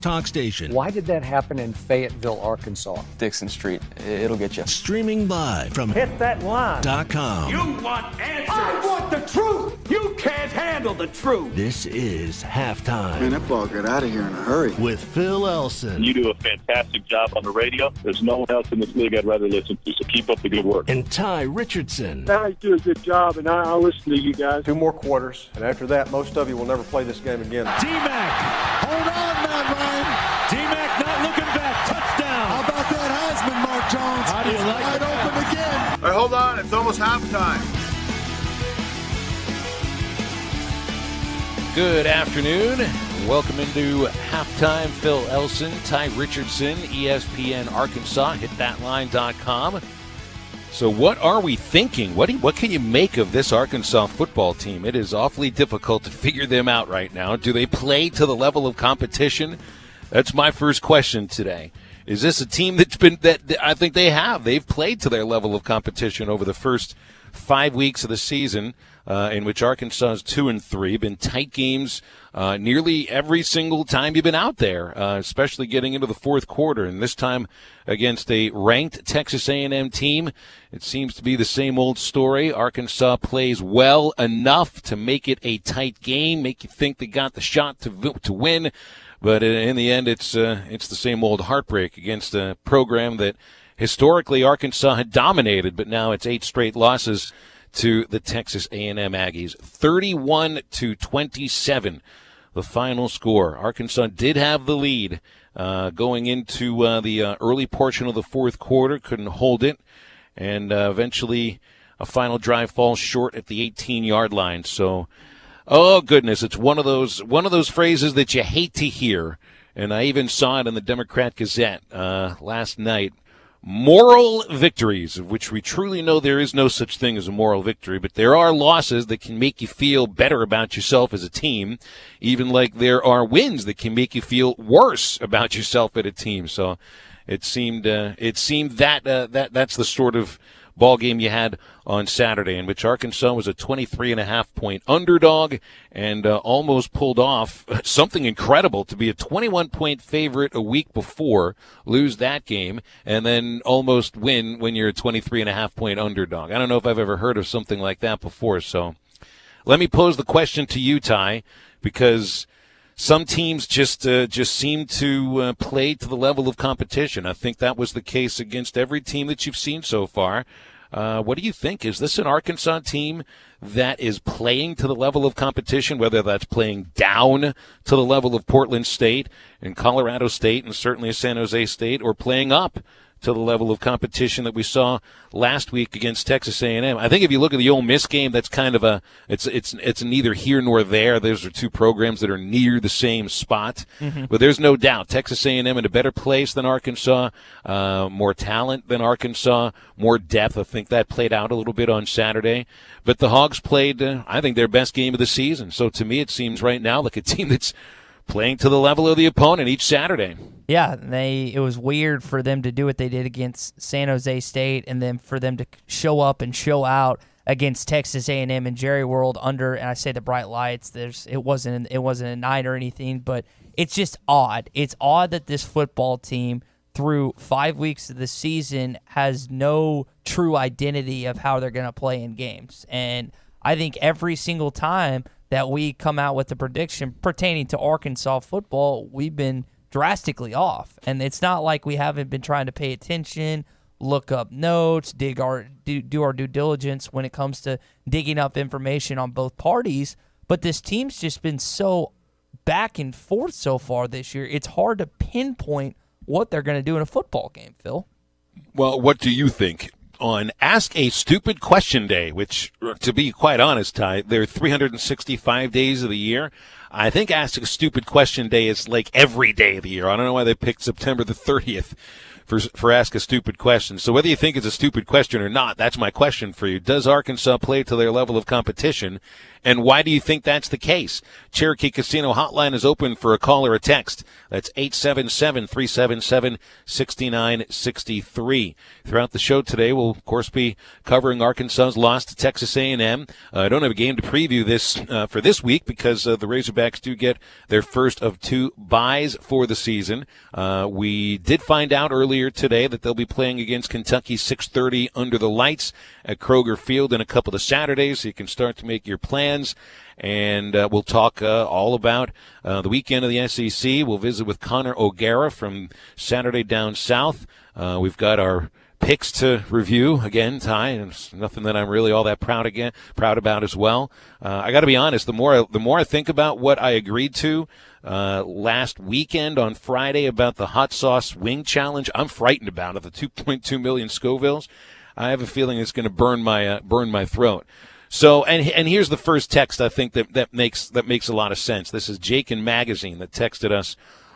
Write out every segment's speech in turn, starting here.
Talk station. Why did that happen in Fayetteville, Arkansas? Dixon Street. It'll get you. Streaming live from HitThatLine.com. You want answers. I want the truth. You can't handle the truth. This is Halftime. Man, that ball got out of here in a hurry. With Phil Elson. You do a fantastic job on the radio. There's no one else in this league I'd rather listen to, so keep up the good work. And Ty Richardson. Guys do a good job, and I listen to you guys. 2 more quarters, and after that, most of you will never play this game again. D-Mac, hold on, Matt Ryan. D-Mac not looking back. Touchdown. How about that Heisman, Mark Jones? How do you like wide it? Open again. All right, hold on. It's almost halftime. Good afternoon. Welcome into Halftime. Phil Elson, Ty Richardson, ESPN Arkansas, hitthatline.com. So what are we thinking? What can you make of this Arkansas football team? It is awfully difficult to figure them out right now. Do they play to the level of competition? That's my first question today. Is this a team that I think they have? They've played to their level of competition over the first 5 weeks of the season, in which Arkansas is 2-3. Been tight games nearly every single time you've been out there, especially getting into the fourth quarter. And this time against a ranked Texas A&M team, it seems to be the same old story. Arkansas plays well enough to make it a tight game, make you think they got the shot to win. But in the end, it's the same old heartbreak against a program that historically Arkansas had dominated, but now it's 8 straight losses to the Texas A&M Aggies. 31-27, the final score. Arkansas did have the lead going into the early portion of the fourth quarter, couldn't hold it, and eventually a final drive falls short at the 18-yard line. So, oh goodness, it's one of those phrases that you hate to hear, and I even saw it in the Democrat Gazette last night. Moral victories, of which we truly know there is no such thing as a moral victory, but there are losses that can make you feel better about yourself as a team, even like there are wins that can make you feel worse about yourself as a team. So it seemed that that's the sort of ball game you had on Saturday, in which Arkansas was a 23.5-point underdog and almost pulled off something incredible to be a 21-point favorite a week before, lose that game, and then almost win when you're a 23.5-point underdog. I don't know if I've ever heard of something like that before. So let me pose the question to you, Ty, because some teams just seem to play to the level of competition. I think that was the case against every team that you've seen so far. What do you think? Is this an Arkansas team that is playing to the level of competition, whether that's playing down to the level of Portland State and Colorado State and certainly San Jose State, or playing up to the level of competition that we saw last week against Texas A&M? I think if you look at the Ole Miss game, that's kind of it's neither here nor there. Those are two programs that are near the same spot. Mm-hmm. But there's no doubt Texas A&M in a better place than Arkansas, more talent than Arkansas, more depth. I think that played out a little bit on Saturday. But the Hogs played, I think, their best game of the season. So to me, it seems right now like a team that's playing to the level of the opponent each Saturday. Yeah, it was weird for them to do what they did against San Jose State, and then for them to show up and show out against Texas A&M and Jerry World under, and I say the bright lights. It wasn't a night or anything, but it's just odd. It's odd that this football team, through 5 weeks of the season, has no true identity of how they're going to play in games. And I think every single time that we come out with a prediction pertaining to Arkansas football, we've been drastically off. And it's not like we haven't been trying to pay attention, look up notes, do our due diligence when it comes to digging up information on both parties. But this team's just been so back and forth so far this year, it's hard to pinpoint what they're going to do in a football game, Phil. Well, what do you think? On Ask a Stupid Question Day, which, to be quite honest, Ty, there are 365 days of the year. I think Ask a Stupid Question Day is like every day of the year. I don't know why they picked September the 30th for Ask a Stupid Question. So whether you think it's a stupid question or not, that's my question for you. Does Arkansas play to their level of competition? And why do you think that's the case? Cherokee Casino Hotline is open for a call or a text. That's 877-377-6963. Throughout the show today, we'll, of course, be covering Arkansas's loss to Texas A&M. I don't have a game to preview this for this week because the Razorbacks do get their first of 2 byes for the season. We did find out earlier today that they'll be playing against Kentucky 6:30 under the lights at Kroger Field in a couple of Saturdays, so you can start to make your plans. And we'll talk all about the weekend of the SEC. We'll visit with Connor O'Gara from Saturday Down South. We've got our picks to review again, Ty, and it's nothing that I'm really all that proud about as well. I got to be honest. The more I think about what I agreed to last weekend on Friday about the hot sauce wing challenge, I'm frightened about it. The 2.2 million Scovilles. I have a feeling it's going to burn my throat. So, and here's the first text I think that makes a lot of sense. This is Jake in Magazine that texted us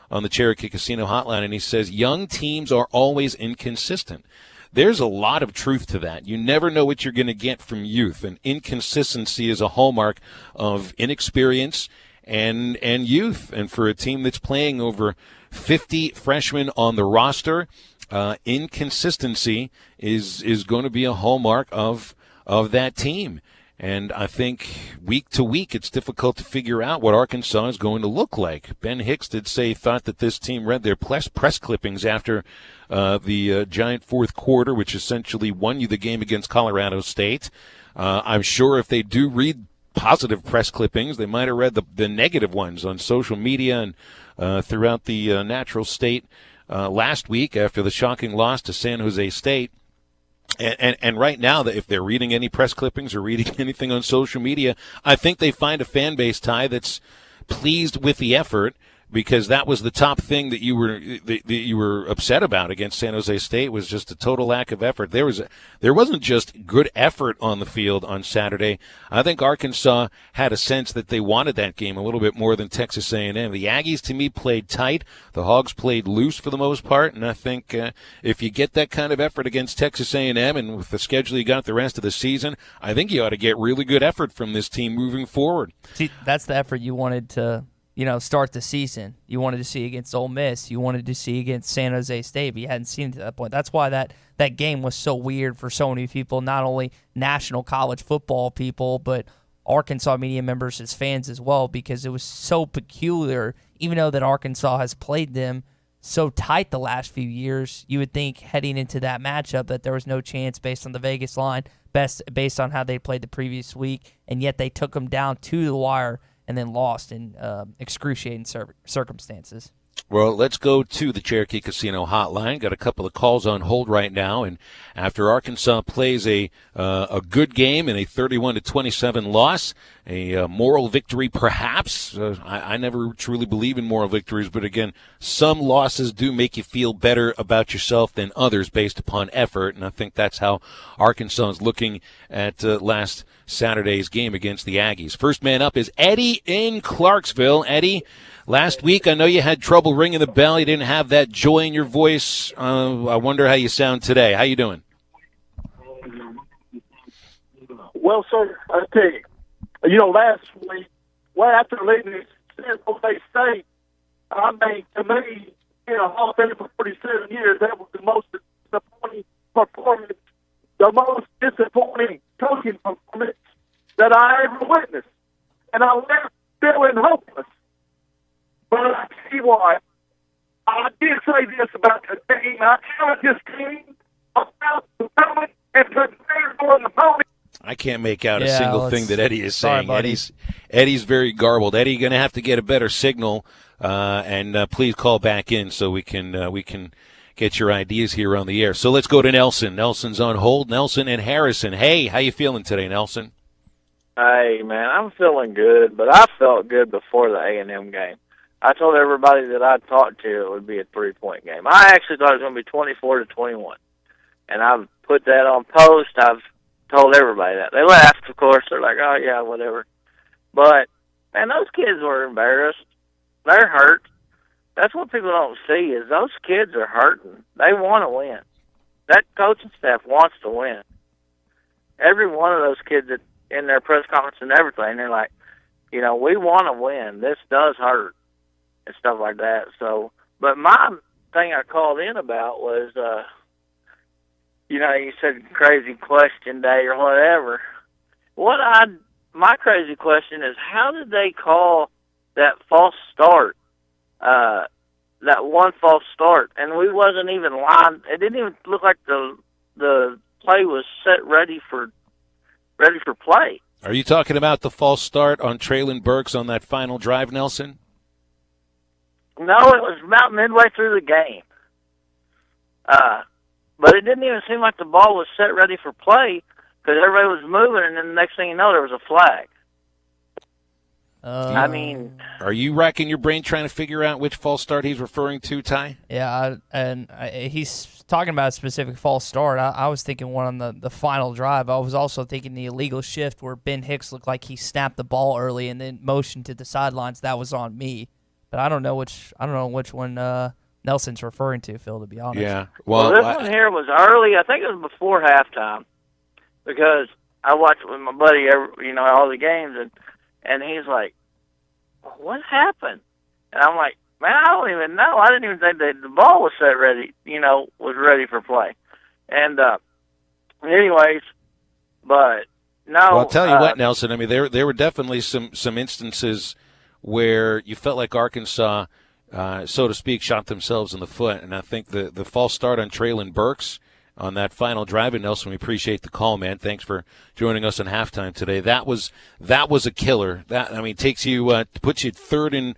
on the Cherokee Casino Hotline, and he says, young teams are always inconsistent. There's a lot of truth to that. You never know what you're going to get from youth, and inconsistency is a hallmark of inexperience and youth. And for a team that's playing over 50 freshmen on the roster, inconsistency is going to be a hallmark of that team. And I think week to week it's difficult to figure out what Arkansas is going to look like. Ben Hicks did say he thought that this team read their press clippings after the giant fourth quarter, which essentially won you the game against Colorado State. I'm sure if they do read positive press clippings, they might have read the negative ones on social media and throughout the natural state last week after the shocking loss to San Jose State. And right now, if they're reading any press clippings or reading anything on social media, I think they find a fan base, Ty, that's pleased with the effort, because that was the top thing that you were upset about against San Jose State, was just a total lack of effort. There wasn't just good effort on the field on Saturday. I think Arkansas had a sense that they wanted that game a little bit more than Texas A&M. The Aggies, to me, played tight. The Hogs played loose for the most part, and I think if you get that kind of effort against Texas A&M and with the schedule you got the rest of the season, I think you ought to get really good effort from this team moving forward. See, that's the effort you wanted to start the season. You wanted to see against Ole Miss. You wanted to see against San Jose State, but you hadn't seen it to that point. That's why that game was so weird for so many people, not only national college football people, but Arkansas media members as fans as well, because it was so peculiar. Even though that Arkansas has played them so tight the last few years, you would think heading into that matchup that there was no chance based on the Vegas line, based on how they played the previous week, and yet they took them down to the wire and then lost in excruciating circumstances. Well, let's go to the Cherokee Casino Hotline. Got a couple of calls on hold right now, and after Arkansas plays a good game in a 31-27 loss, a moral victory perhaps. I never truly believe in moral victories, but again, some losses do make you feel better about yourself than others based upon effort, and I think that's how Arkansas is looking at last Saturday's game against the Aggies. First man up is Eddie in Clarksville. Eddie, last week I know you had trouble ringing the bell. You didn't have that joy in your voice. I wonder how you sound today. How you doing? Well, sir, I tell you, last week, after leaving San Jose State, I mean, to me, Hall of Fame for 47 years, that was the most disappointing performance, the most disappointing coaching performance that I ever witnessed. And I left feeling hopeless. But I tell you what, I did say this about the team. I challenge this team about the moment and prepare for the moment. I can't make out a single thing that Eddie is saying. Sorry, Eddie's very garbled. Eddie, you're going to have to get a better signal, and please call back in so we can get your ideas here on the air. So let's go to Nelson. Nelson's on hold. Nelson and Harrison. Hey, how you feeling today, Nelson? Hey, man, I'm feeling good, but I felt good before the A&M game. I told everybody that I talked to it would be a 3-point game. I actually thought it was going to be 24-21, and I've put that on post. I've told everybody that. They laughed, of course. They're like, oh, yeah, whatever. But, man, those kids were embarrassed. They're hurt. That's what people don't see is those kids are hurting. They want to win. That coaching staff wants to win. Every one of those kids in their press conference and everything. They're like, we want to win. This does hurt and stuff like that. So, but my thing I called in about was, you said crazy question day or whatever. My crazy question is, how did they call that false start? That one false start, and we wasn't even lined. It didn't even look like the play was set ready for play. Are you talking about the false start on Traylon Burks on that final drive, Nelson? No, it was about midway through the game. But it didn't even seem like the ball was set ready for play because everybody was moving, and then the next thing you know, there was a flag. Are you racking your brain trying to figure out which false start he's referring to, Ty? Yeah, he's talking about a specific false start. I was thinking one on the final drive. I was also thinking the illegal shift where Ben Hicks looked like he snapped the ball early and then motioned to the sidelines. That was on me, but I don't know which one Nelson's referring to, Phil. To be honest, yeah. Well, this one here was early. I think it was before halftime because I watched it with my buddy, all the games and he's like, what happened? And I'm like, man, I don't even know. I didn't even think that the ball was set ready, was ready for play. And anyways, but no. Well, I'll tell you what, Nelson, I mean, there were definitely some instances where you felt like Arkansas, so to speak, shot themselves in the foot. And I think the false start on Traylon Burks on that final drive, and Nelson, we appreciate the call, man. Thanks for joining us on halftime today. That was a killer. Takes you puts you third and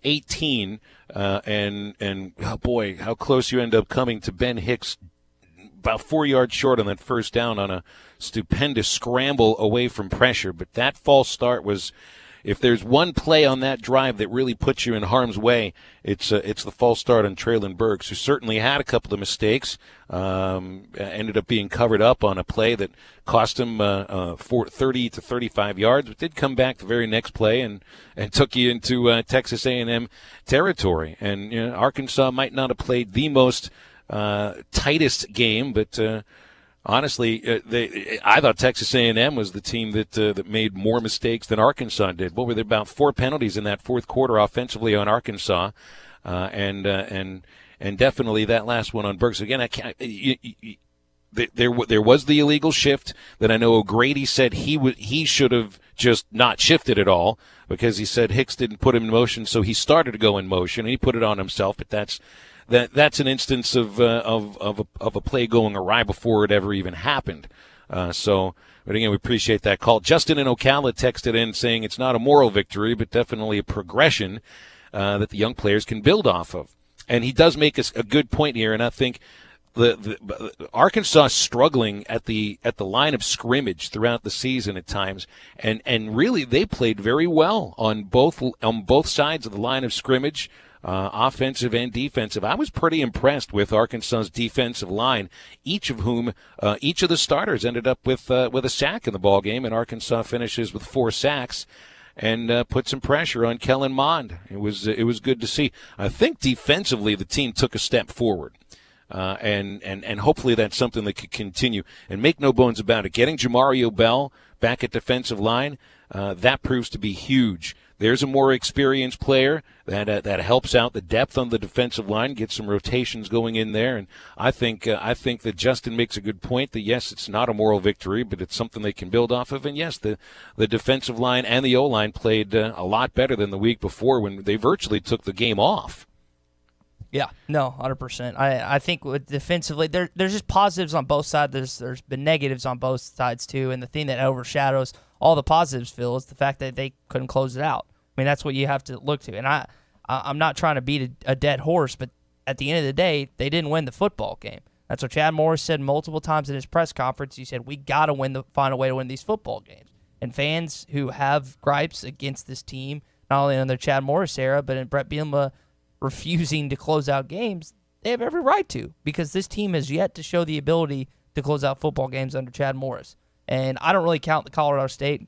18, and oh boy, how close you end up coming to Ben Hicks, about 4 yards short on that first down on a stupendous scramble away from pressure. But that false start was. If there's one play on that drive that really puts you in harm's way, it's the false start on Traylon Burks, who certainly had a couple of mistakes. Ended up being covered up on a play that cost him 30 to 35 yards, but did come back the very next play and took you into Texas A&M territory. And Arkansas might not have played the most tightest game, but honestly, I thought Texas A&M was the team that made more mistakes than Arkansas did. What were there, about 4 penalties in that fourth quarter offensively on Arkansas, and definitely that last one on Burks. Again, there was the illegal shift that I know O'Grady said he should have just not shifted at all because he said Hicks didn't put him in motion, so he started to go in motion and he put it on himself. But that's an instance of a play going awry before it ever even happened. But again, we appreciate that call. Justin in Ocala texted in saying it's not a moral victory, but definitely a progression that the young players can build off of. And he does make a good point here, and I think the Arkansas struggling at the line of scrimmage throughout the season at times, and really they played very well on both sides of the line of scrimmage. Offensive and defensive. I was pretty impressed with Arkansas's defensive line, each of the starters ended up with a sack in the ball game, and Arkansas finishes with 4 sacks and put some pressure on Kellen Mond. It was good to see. I think defensively the team took a step forward. And hopefully that's something that could continue. And make no bones about it, getting Jamario Bell back at defensive line, that proves to be huge. There's a more experienced player that helps out the depth on the defensive line, gets some rotations going in there, and I think that Justin makes a good point that yes, it's not a moral victory, but it's something they can build off of. And yes, the defensive line and the O-line played a lot better than the week before when they virtually took the game off. Yeah, no, 100%. I think with defensively, there's just positives on both sides. There's been negatives on both sides too, and the thing that overshadows all the positives, Phil, is the fact that they couldn't close it out. I mean, that's what you have to look to. And I'm not trying to beat a dead horse, but at the end of the day, they didn't win the football game. That's what Chad Morris said multiple times in his press conference. He said, we got to find a way to win these football games. And fans who have gripes against this team, not only in their Chad Morris era, but in Brett Bielema refusing to close out games, they have every right to, because this team has yet to show the ability to close out football games under Chad Morris. And I don't really count the Colorado State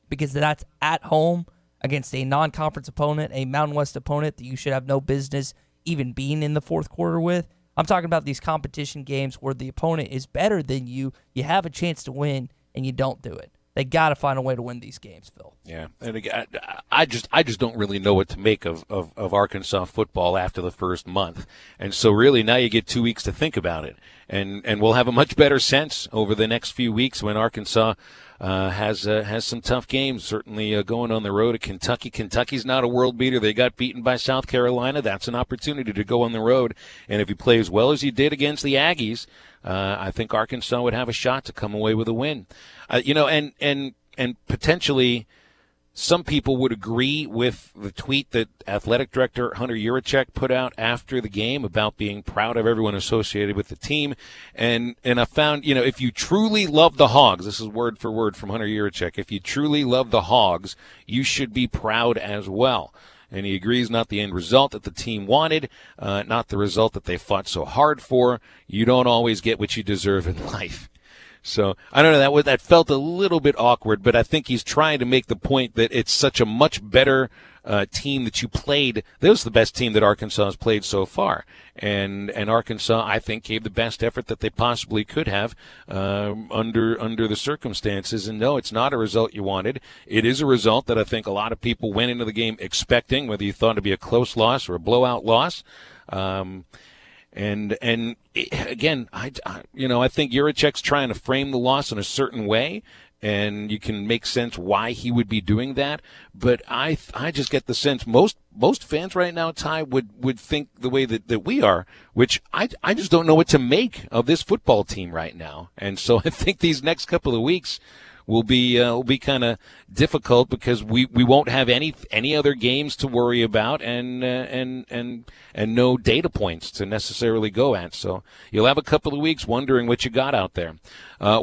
because that's at home against a non-conference opponent, a Mountain West opponent that you should have no business even being in the fourth quarter with. I'm talking about these competition games where the opponent is better than you, you have a chance to win, and you don't do it. They got to find a way to win these games, Phil. Yeah, and again, I just don't really know what to make of Arkansas football after the first month, and so really now you get 2 weeks to think about it, and we'll have a much better sense over the next few weeks when Arkansas has some tough games. Certainly going on the road at Kentucky. Kentucky's not a world beater. They got beaten by South Carolina. That's an opportunity to go on the road, and if you play as well as you did against the Aggies, I think Arkansas would have a shot to come away with a win. And potentially some people would agree with the tweet that athletic director Hunter Yurachek put out after the game about being proud of everyone associated with the team. And I found, if you truly love the Hogs, this is word for word from Hunter Yurachek, if you truly love the Hogs, you should be proud as well. And he agrees not the end result that the team wanted, not the result that they fought so hard for. You don't always get what you deserve in life. So, I don't know, that felt a little bit awkward, but I think he's trying to make the point that it's such a much better team that you played. That was the best team that Arkansas has played so far. And Arkansas, I think, gave the best effort that they possibly could have under the circumstances. And no, it's not a result you wanted. It is a result that I think a lot of people went into the game expecting, whether you thought it would be a close loss or a blowout loss. And again, I think Yurachek's trying to frame the loss in a certain way, and you can make sense why he would be doing that. But I just get the sense most fans right now, Ty, would think the way that we are, which I just don't know what to make of this football team right now. And so I think these next couple of weeks will be kind of difficult because we won't have any other games to worry about and no data points to necessarily go at. So you'll have a couple of weeks wondering what you got out there.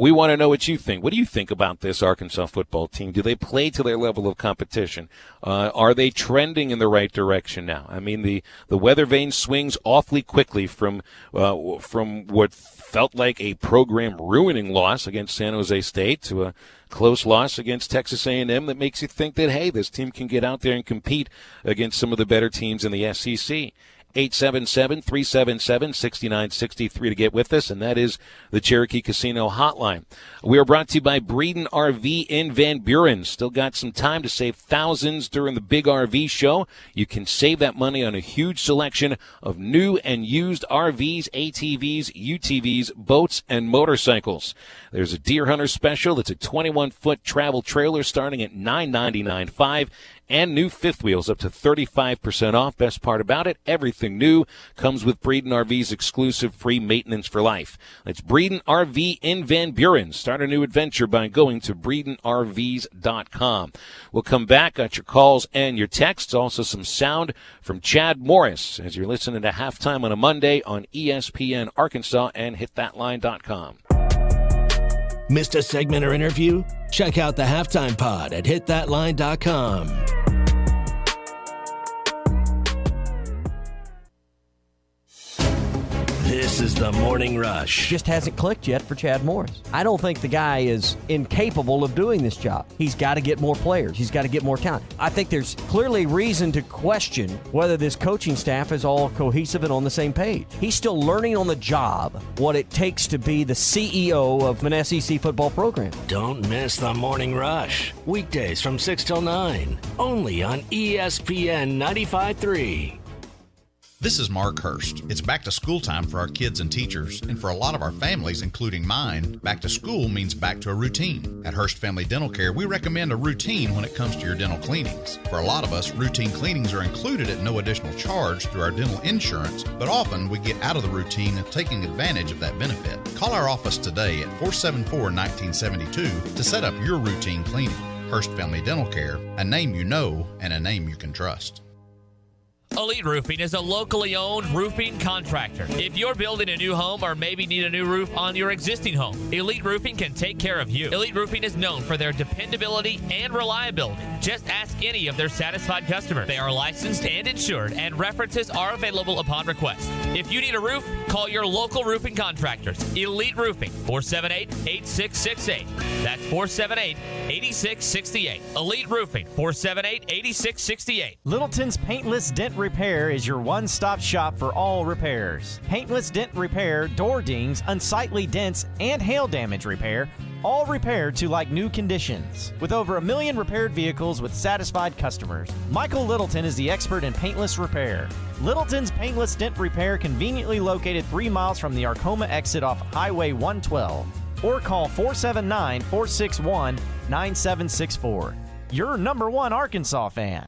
We want to know what you think. What do you think about this Arkansas football team? Do they play to their level of competition? Are they trending in the right direction now? I mean, the weather vane swings awfully quickly from what felt like a program-ruining loss against San Jose State to a close loss against Texas A&M that makes you think that, hey, this team can get out there and compete against some of the better teams in the SEC. 877-377-6963 to get with us, and that is the Cherokee Casino hotline. We are brought to you by Breeden RV in Van Buren. Still got some time to save thousands during the big RV show. You can save that money on a huge selection of new and used RVs, ATVs, UTVs, boats, and motorcycles. There's a Deer Hunter special that's a 21-foot travel trailer starting at $999.5. And new fifth wheels up to 35% off. Best part about it, everything new comes with Breeden RV's exclusive free maintenance for life. That's Breeden RV in Van Buren. Start a new adventure by going to BreedenRVs.com. We'll come back, got your calls and your texts. Also some sound from Chad Morris as you're listening to Halftime on a Monday on ESPN Arkansas and HitThatLine.com. Missed a segment or interview? Check out the Halftime Pod at HitThatLine.com. This is the Morning Rush. Just hasn't clicked yet for Chad Morris. I don't think the guy is incapable of doing this job. He's got to get more players. He's got to get more talent. I think there's clearly reason to question whether this coaching staff is all cohesive and on the same page. He's still learning on the job what it takes to be the CEO of an SEC football program. Don't miss the Morning Rush. Weekdays from 6 till 9. Only on ESPN 95.3. This is Mark Hurst. It's back to school time for our kids and teachers, and for a lot of our families, including mine, back to school means back to a routine. At Hurst Family Dental Care, we recommend a routine when it comes to your dental cleanings. For a lot of us, routine cleanings are included at no additional charge through our dental insurance, but often we get out of the routine taking advantage of that benefit. Call our office today at 474-1972 to set up your routine cleaning. Hurst Family Dental Care, a name you know and a name you can trust. Elite Roofing is a locally owned roofing contractor. If you're building a new home or maybe need a new roof on your existing home, Elite Roofing can take care of you. Elite Roofing is known for their dependability and reliability. Just ask any of their satisfied customers. They are licensed and insured, and references are available upon request. If you need a roof, call your local roofing contractors. Elite Roofing, 478-8668. That's 478-8668. Elite Roofing, 478-8668. Littleton's Paintless Dent Repair is your one-stop shop for all repairs. Paintless Dent Repair, door dings, unsightly dents, and hail damage repair all repaired to like new conditions. With over 1 million repaired vehicles with satisfied customers, Michael Littleton is the expert in paintless repair. Littleton's Paintless Dent Repair conveniently located 3 miles from the Arcoma exit off Highway 112. Or call 479-461-9764. Your #1 Arkansas fan.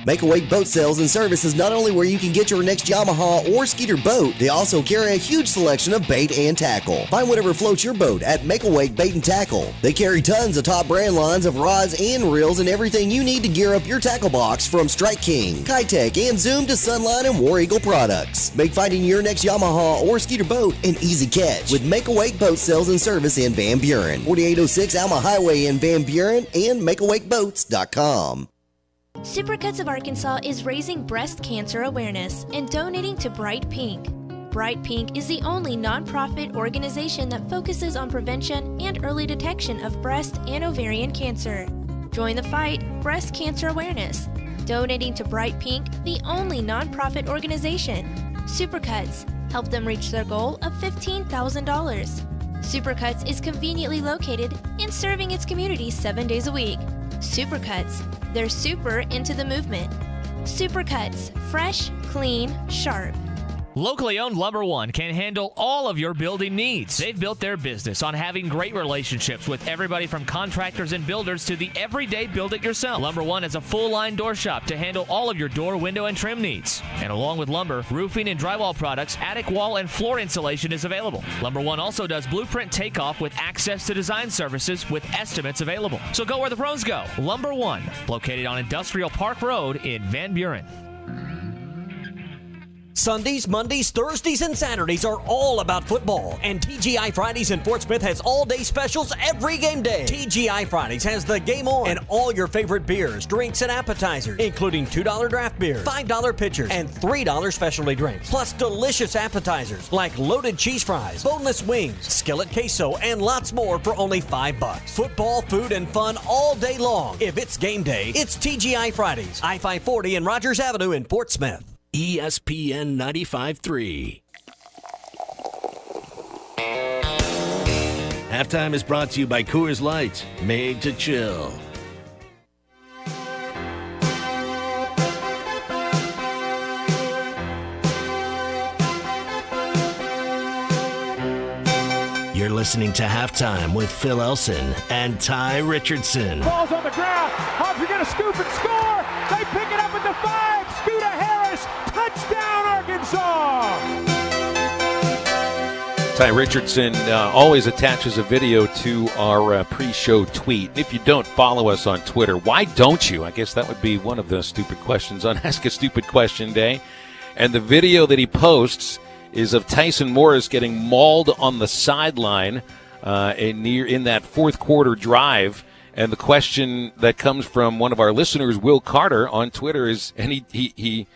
Make Awake Boat Sales and Service is not only where you can get your next Yamaha or Skeeter boat, they also carry a huge selection of bait and tackle. Find whatever floats your boat at Make Awake Bait and Tackle. They carry tons of top brand lines of rods and reels and everything you need to gear up your tackle box, from Strike King, Kitech, and Zoom to Sunline and War Eagle products. Make finding your next Yamaha or Skeeter boat an easy catch with Make Awake Boat Sales and Service in Van Buren, 4806 Alma Highway in Van Buren, and MakeAwakeBoats.com. Supercuts of Arkansas is raising breast cancer awareness and donating to Bright Pink. Bright Pink is the only nonprofit organization that focuses on prevention and early detection of breast and ovarian cancer. Join the fight, breast cancer awareness. Donating to Bright Pink, the only nonprofit organization. Supercuts, help them reach their goal of $15,000. Supercuts is conveniently located and serving its community 7 days a week. Supercuts, they're super into the movement. Supercuts, fresh, clean, sharp. Locally owned Lumber One can handle all of your building needs. They've built their business on having great relationships with everybody from contractors and builders to the everyday build-it-yourself. Lumber One is a full-line door shop to handle all of your door, window, and trim needs. And along with lumber, roofing and drywall products, attic wall and floor insulation is available. Lumber One also does blueprint takeoff with access to design services with estimates available. So go where the pros go. Lumber One, located on Industrial Park Road in Van Buren. Sundays, Mondays, Thursdays, and Saturdays are all about football. And TGI Fridays in Fort Smith has all-day specials every game day. TGI Fridays has the game on and all your favorite beers, drinks, and appetizers, including $2 draft beers, $5 pitchers, and $3 specialty drinks. Plus delicious appetizers like loaded cheese fries, boneless wings, skillet queso, and lots more for only $5. Football, food, and fun all day long. If it's game day, it's TGI Fridays, I-540 and Rogers Avenue in Fort Smith. ESPN 95.3. Halftime is brought to you by Coors Light, made to chill. You're listening to Halftime with Phil Elson and Ty Richardson. Ball's on the ground. Hobbs are going to scoop and score. They pick it up at the 5. Scooter Harris. Touchdown, Arkansas. Ty Richardson always attaches a video to our pre-show tweet. If you don't follow us on Twitter, why don't you? I guess that would be one of the stupid questions on Ask a Stupid Question Day. And the video that he posts is of Tyson Morris getting mauled on the sideline in that fourth quarter drive. And the question that comes from one of our listeners, Will Carter, on Twitter is, and he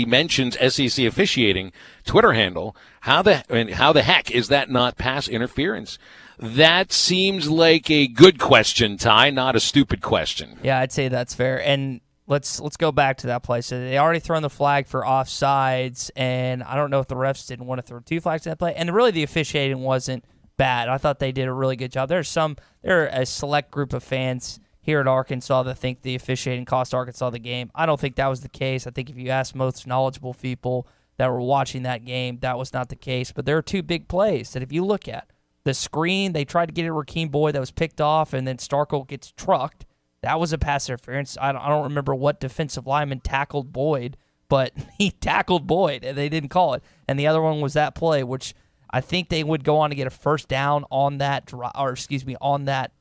mentions SEC officiating Twitter handle. How the heck is that not pass interference? That seems like a good question, Ty, not a stupid question. Yeah, I'd say that's fair. And let's go back to that play. So they already thrown the flag for offsides, and I don't know if the refs didn't want to throw 2 flags in that play. And really, the officiating wasn't bad. I thought they did a really good job. There are a select group of fans here at Arkansas that think the officiating cost Arkansas the game. I don't think that was the case. I think if you ask most knowledgeable people that were watching that game, that was not the case. But there are 2 big plays that if you look at the screen, they tried to get a Rakeem Boyd that was picked off, and then Starkle gets trucked. That was a pass interference. I don't remember what defensive lineman tackled Boyd, but he tackled Boyd, and they didn't call it. And the other one was that play, which I think they would go on to get a first down on that on that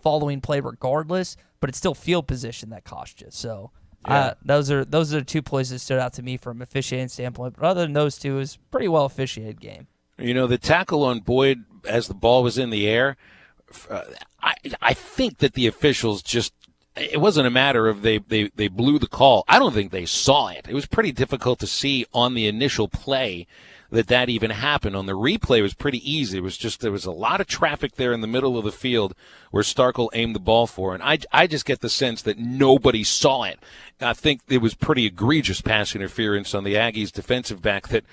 following play regardless, but it's still field position that cost you. So those are the 2 plays that stood out to me from officiating standpoint. But other than those 2, it was a pretty well officiated game. You know, the tackle on Boyd as the ball was in the air, I think that the officials just, it wasn't a matter of they blew the call. I don't think they saw it. It was pretty difficult to see on the initial play that even happened. On the replay, it was pretty easy. It was just, there was a lot of traffic there in the middle of the field where Starkle aimed the ball for. And I just get the sense that nobody saw it. I think it was pretty egregious pass interference on the Aggies defensive back that,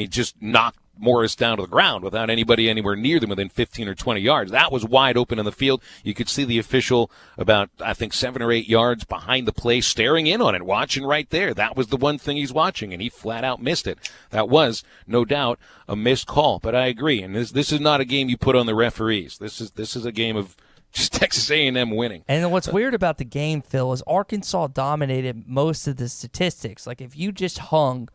just knocked Morris down to the ground without anybody anywhere near them within 15 or 20 yards. That was wide open in the field. You could see the official about, I think, 7 or 8 yards behind the play staring in on it, watching right there. That was the one thing he's watching, and he flat out missed it. That was, no doubt, a missed call. But I agree, and this is not a game you put on the referees. This is a game of just Texas A&M winning. And what's weird about the game, Phil, is Arkansas dominated most of the statistics. Like, if you just hung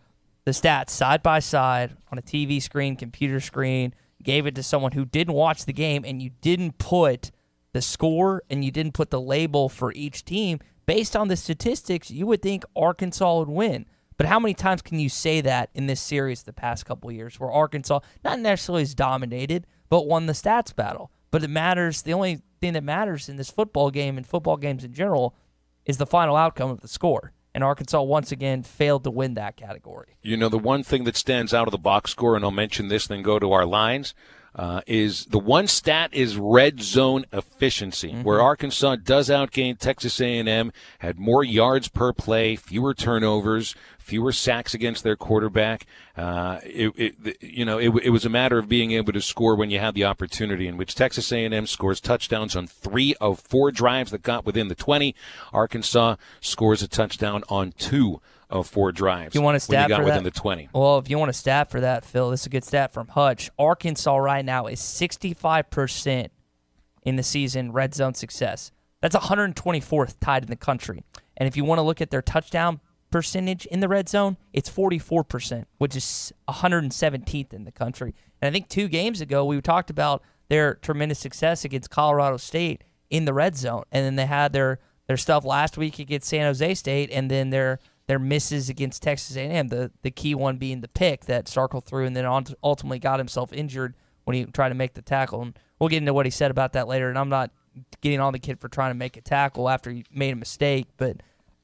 the stats side by side on a TV screen, computer screen, gave it to someone who didn't watch the game, and you didn't put the score and you didn't put the label for each team, based on the statistics, you would think Arkansas would win. But how many times can you say that in this series the past couple of years, where Arkansas not necessarily is dominated, but won the stats battle? But it matters. The only thing that matters in this football game and football games in general is the final outcome of the score. And Arkansas once again failed to win that category. You know, the one thing that stands out of the box score, and I'll mention this, then go to our lines, is the one stat is red zone efficiency, where Arkansas does outgain Texas A&M, had more yards per play, fewer turnovers, fewer sacks against their quarterback. It was a matter of being able to score when you had the opportunity, in which Texas A&M scores touchdowns on 3 of 4 drives that got within the 20. Arkansas scores a touchdown on 2 of 4 drives. You want a stat when you got for within that? the 20. Well, if you want a stat for that, Phil, this is a good stat from Hutch. Arkansas right now is 65% in the season red zone success. That's 124th tied in the country. And if you want to look at their touchdown percentage in the red zone, it's 44%, which is 117th in the country. And I think 2 games ago we talked about their tremendous success against Colorado State in the red zone, and then they had their stuff last week against San Jose State, and then their misses against Texas A&M, the key one being the pick that Starkle threw and then ultimately got himself injured when he tried to make the tackle. And we'll get into what he said about that later, and I'm not getting on the kid for trying to make a tackle after he made a mistake, but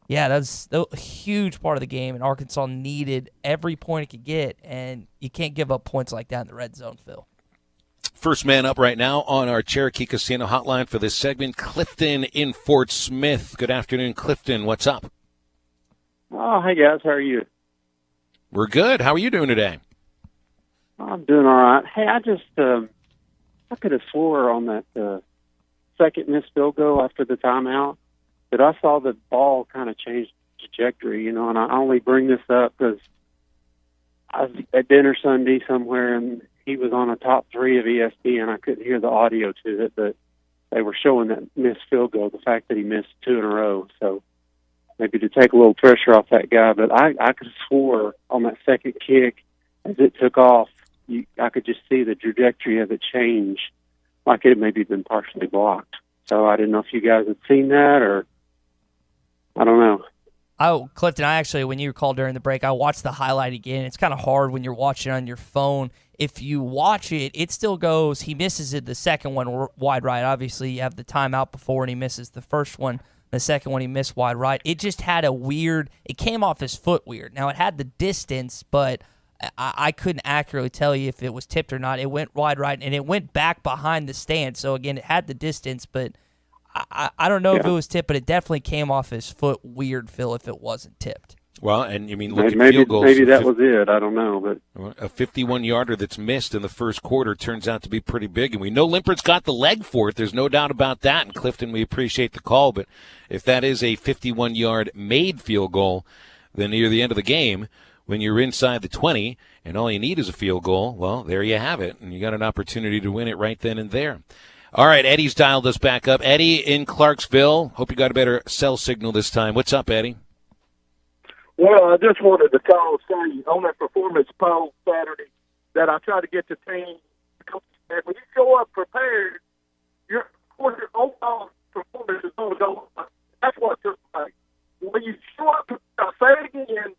yeah, that's a huge part of the game, and Arkansas needed every point it could get, and you can't give up points like that in the red zone, Phil. First man up right now on our Cherokee Casino hotline for this segment, Clifton in Fort Smith. Good afternoon, Clifton. What's up? Oh, hey, guys. How are you? We're good. How are you doing today? I'm doing all right. Hey, I could have swore on that second missed field goal after the timeout that I saw the ball kind of change trajectory, and I only bring this up because I was at dinner Sunday somewhere, and he was on a top 3 of ESPN. I couldn't hear the audio to it, but they were showing that missed field goal, the fact that he missed 2 in a row. So maybe to take a little pressure off that guy. But I could have swore on that second kick, as it took off, I could just see the trajectory of it change, like it had maybe been partially blocked. So I didn't know if you guys had seen that, or I don't know. Oh, Clifton, when you called during the break, I watched the highlight again. It's kind of hard when you're watching on your phone. If you watch it, it still goes, he misses it the second one wide right. Obviously, you have the timeout before, and he misses the first one. The second one, he missed wide right. It just had it came off his foot weird. Now, it had the distance, but I couldn't accurately tell you if it was tipped or not. It went wide right, and it went back behind the stand. So, again, it had the distance, but I don't know if it was tipped, but it definitely came off his foot weird, Phil, if it wasn't tipped. Well, and look at maybe, field goals. Maybe that was it. I don't know. But a 51-yarder that's missed in the first quarter turns out to be pretty big, and we know Limpert's got the leg for it. There's no doubt about that. And Clifton, we appreciate the call, but if that is a 51-yard made field goal, then near the end of the game, when you're inside the 20 and all you need is a field goal, well, there you have it, and you got an opportunity to win it right then and there. All right, Eddie's dialed us back up. Eddie in Clarksville. Hope you got a better cell signal this time. What's up, Eddie? Well, I just wanted to call and say on that performance poll Saturday that I try to get the team. When you show up prepared, your overall performance is going to go up. That's what took place. When you show up, I'll say it again,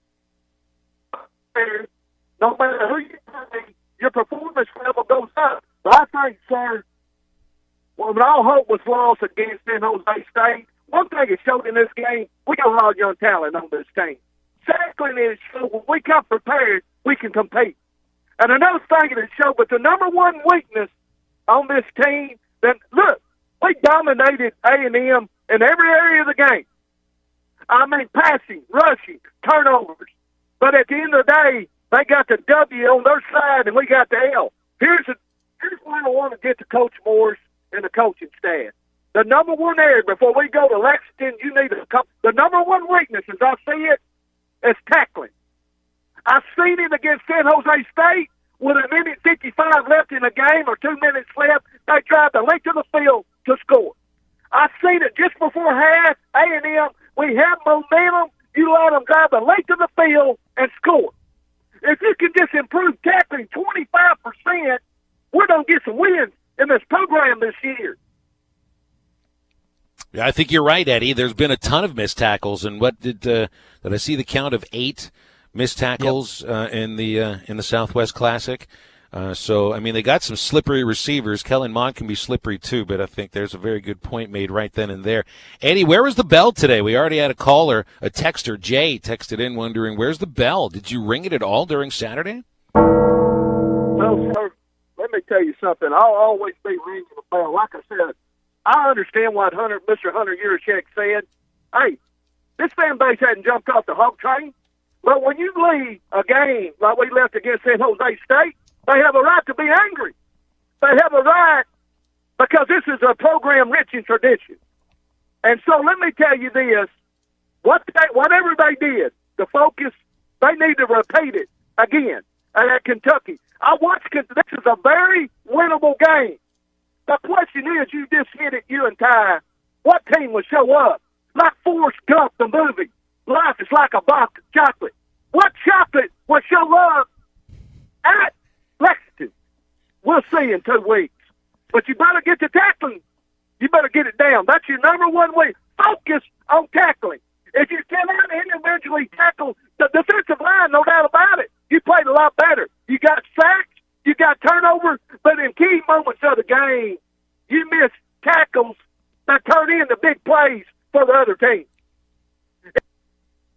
no matter who you play, your performance level goes up. But I think, sir, when all hope was lost against San Jose State, one thing it showed in this game, we got a lot of young talent on this team. Secondly, it showed when we come prepared, we can compete. And another thing it showed, but the number one weakness on this team, then look, we dominated A&M in every area of the game. I mean, passing, rushing, turnovers. But at the end of the day, They got the W on their side, and we got the L. Here's why I want to get to Coach Morris and the coaching staff. The number one area before we go to Lexington, you need the number one weakness, as I see it, is tackling. I've seen it against San Jose State with 1:55 left in the game or 2 minutes left. They drive the length of the field to score. I've seen it just before half. A&M, we have momentum. You let them drive the length of the field and score. If you can just improve tackling 25%, we're going to get some wins in this program this year. Yeah, I think you're right, Eddie. There's been a ton of missed tackles, and what did I see the count of 8 missed tackles in the Southwest Classic? So, I mean, they got some slippery receivers. Kellen Mond can be slippery too, but I think there's a very good point made right then and there. Eddie, where was the bell today? We already had a caller, a texter. Jay texted in wondering, where's the bell? Did you ring it at all during Saturday? Well, sir, let me tell you something. I'll always be ringing the bell. Like I said, I understand what Mr. Hunter Yurachek said. Hey, this fan base hadn't jumped off the hog train. But when you leave a game like we left against San Jose State, they have a right to be angry. They have a right because this is a program rich in tradition. And so let me tell you this. Whatever they did, the focus, they need to repeat it again at Kentucky. I watched Kentucky. This is a very winnable game. The question is, you just hit it, you and Ty. What team will show up? Like Forrest Gump, the movie. Life is like a box of chocolate. What chocolate will show up at Lexington? We'll see in 2 weeks. But you better get to tackling. You better get it down. That's your number one way. Focus on tackling. If you cannot individually tackle the defensive line, no doubt about it, you played a lot better. You got sacks, you got turnovers, but in key moments of the game, you miss tackles that turn into big plays for the other team.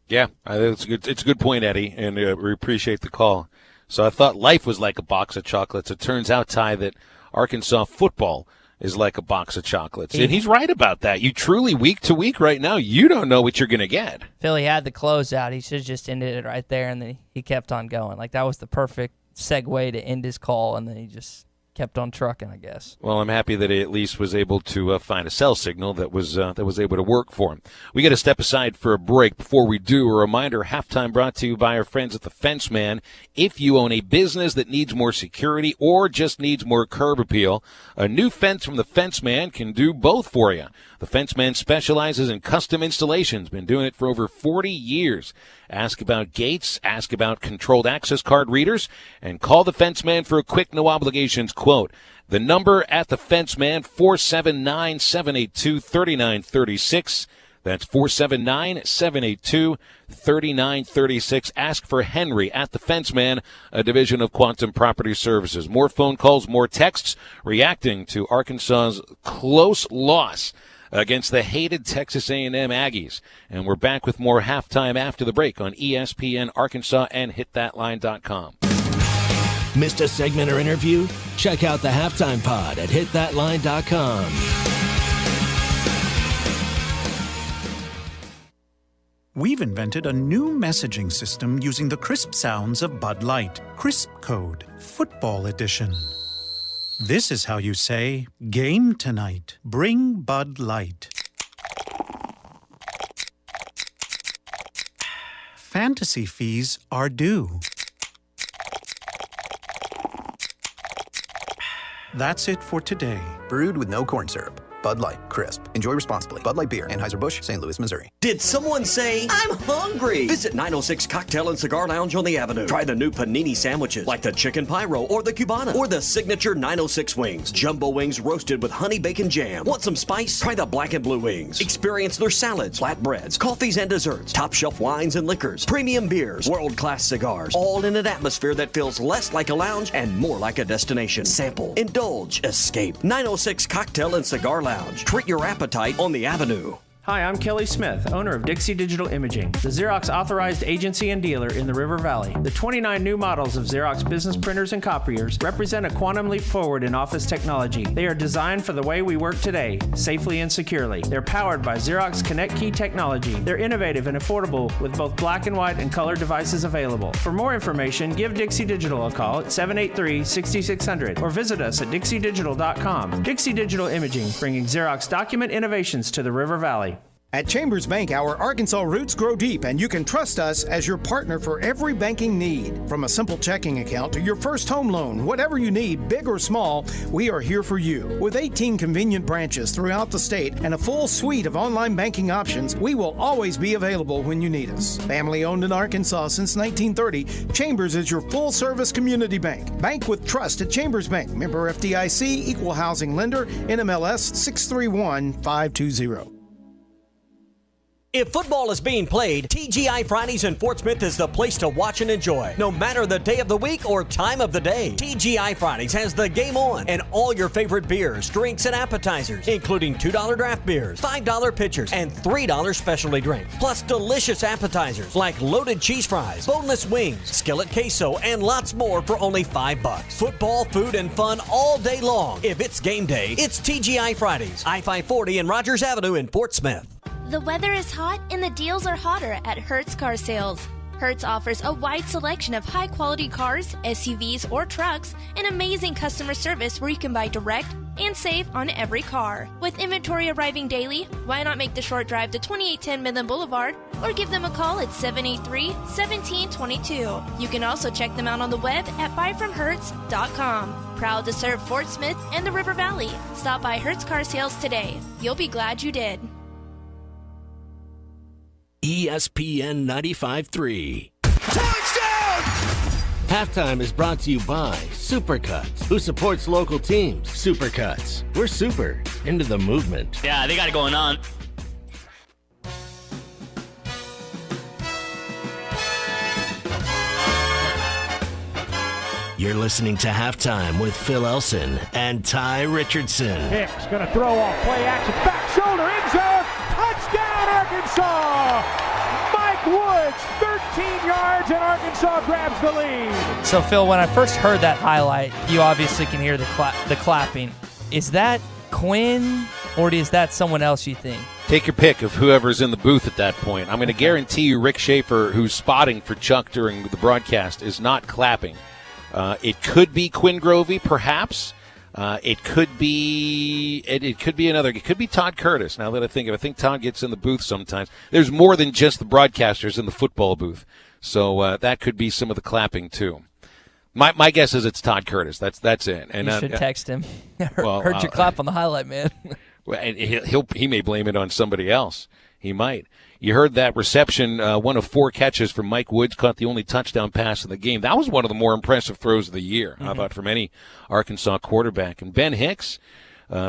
Yeah, it's a good point, Eddie, and we appreciate the call. So I thought life was like a box of chocolates. It turns out, Ty, that Arkansas football is like a box of chocolates. And he's right about that. You truly, week to week right now, you don't know what you're going to get. Philly had the closeout. He should have just ended it right there, and then he kept on going. Like, that was the perfect segue to end his call, and then he just kept on trucking, I guess. Well, I'm happy that he at least was able to find a cell signal that was able to work for him. We got to step aside for a break. Before we do, a reminder, halftime brought to you by our friends at the Fence Man. If you own a business that needs more security or just needs more curb appeal, a new fence from the Fence Man can do both for you. The Fence Man specializes in custom installations, been doing it for over 40 years. Ask about gates, ask about controlled access card readers, and call the Fence Man for a quick, no obligations quote. The number at the Fence Man, 479-782-3936. That's 479-782-3936. Ask for Henry at the Fence Man, a division of Quantum Property Services. More phone calls, more texts, reacting to Arkansas's close loss against the hated Texas A&M Aggies. And we're back with more halftime after the break on ESPN Arkansas and hitthatline.com. Missed a segment or interview? Check out the Halftime Pod at hitthatline.com. We've invented a new messaging system using the crisp sounds of Bud Light. Crisp Code, Football Edition. This is how you say, game tonight. Bring Bud Light. Fantasy fees are due. That's it for today. Brewed with no corn syrup. Bud Light, crisp. Enjoy responsibly. Bud Light Beer, Anheuser-Busch, St. Louis, Missouri. Did someone say, I'm hungry? Visit 906 Cocktail and Cigar Lounge on the Avenue. Try the new panini sandwiches, like the Chicken Pyro or the Cubana, or the signature 906 wings. Jumbo wings roasted with honey bacon jam. Want some spice? Try the black and blue wings. Experience their salads, flatbreads, coffees and desserts, top shelf wines and liquors, premium beers, world-class cigars, all in an atmosphere that feels less like a lounge and more like a destination. Sample, indulge, escape. 906 Cocktail and Cigar Lounge. Treat your appetite on the Avenue. Hi, I'm Kelly Smith, owner of Dixie Digital Imaging, the Xerox authorized agency and dealer in the River Valley. The 29 new models of Xerox business printers and copiers represent a quantum leap forward in office technology. They are designed for the way we work today, safely and securely. They're powered by Xerox Connect Key technology. They're innovative and affordable with both black and white and color devices available. For more information, give Dixie Digital a call at 783-6600 or visit us at dixiedigital.com. Dixie Digital Imaging, bringing Xerox document innovations to the River Valley. At Chambers Bank, our Arkansas roots grow deep, and you can trust us as your partner for every banking need. From a simple checking account to your first home loan, whatever you need, big or small, we are here for you. With 18 convenient branches throughout the state and a full suite of online banking options, we will always be available when you need us. Family owned in Arkansas since 1930, Chambers is your full-service community bank. Bank with trust at Chambers Bank. Member FDIC, Equal Housing Lender, NMLS 631520. If football is being played, TGI Fridays in Fort Smith is the place to watch and enjoy. No matter the day of the week or time of the day, TGI Fridays has the game on and all your favorite beers, drinks, and appetizers, including $2 draft beers, $5 pitchers, and $3 specialty drinks. Plus delicious appetizers like loaded cheese fries, boneless wings, skillet queso, and lots more for only $5. Football, food, and fun all day long. If it's game day, it's TGI Fridays, I-540 and Rogers Avenue in Fort Smith. The weather is hot and the deals are hotter at Hertz Car Sales. Hertz offers a wide selection of high-quality cars, SUVs, or trucks, and amazing customer service where you can buy direct and save on every car. With inventory arriving daily, why not make the short drive to 2810 Midland Boulevard or give them a call at 783-1722. You can also check them out on the web at buyfromhertz.com. Proud to serve Fort Smith and the River Valley. Stop by Hertz Car Sales today. You'll be glad you did. ESPN 95.3. Touchdown! Halftime is brought to you by Supercuts, who supports local teams. Supercuts. We're super into the movement. Yeah, they got it going on. You're listening to Halftime with Phil Elson and Ty Richardson. Hicks going to throw off play action. Back shoulder, end zone. Touchdown, Arkansas! Mike Woods, 13 yards, and Arkansas grabs the lead. So, Phil, when I first heard that highlight, you obviously can hear the clapping. Is that Quinn, or is that someone else, you think? Take your pick of whoever's in the booth at that point. I'm going to guarantee you Rick Schaefer, who's spotting for Chuck during the broadcast, is not clapping. It could be Quinn Grovey, perhaps. It could be another. It could be Todd Curtis. Now that I think Todd gets in the booth sometimes. There's more than just the broadcasters in the football booth, so that could be some of the clapping too. My guess is it's Todd Curtis. That's it. And you should text him. Heard your clap on the highlight, man. And he may blame it on somebody else. He might. You heard that reception, one of 4 catches from Mike Woods, caught the only touchdown pass in the game. That was one of the more impressive throws of the year, how about from any Arkansas quarterback. And Ben Hicks,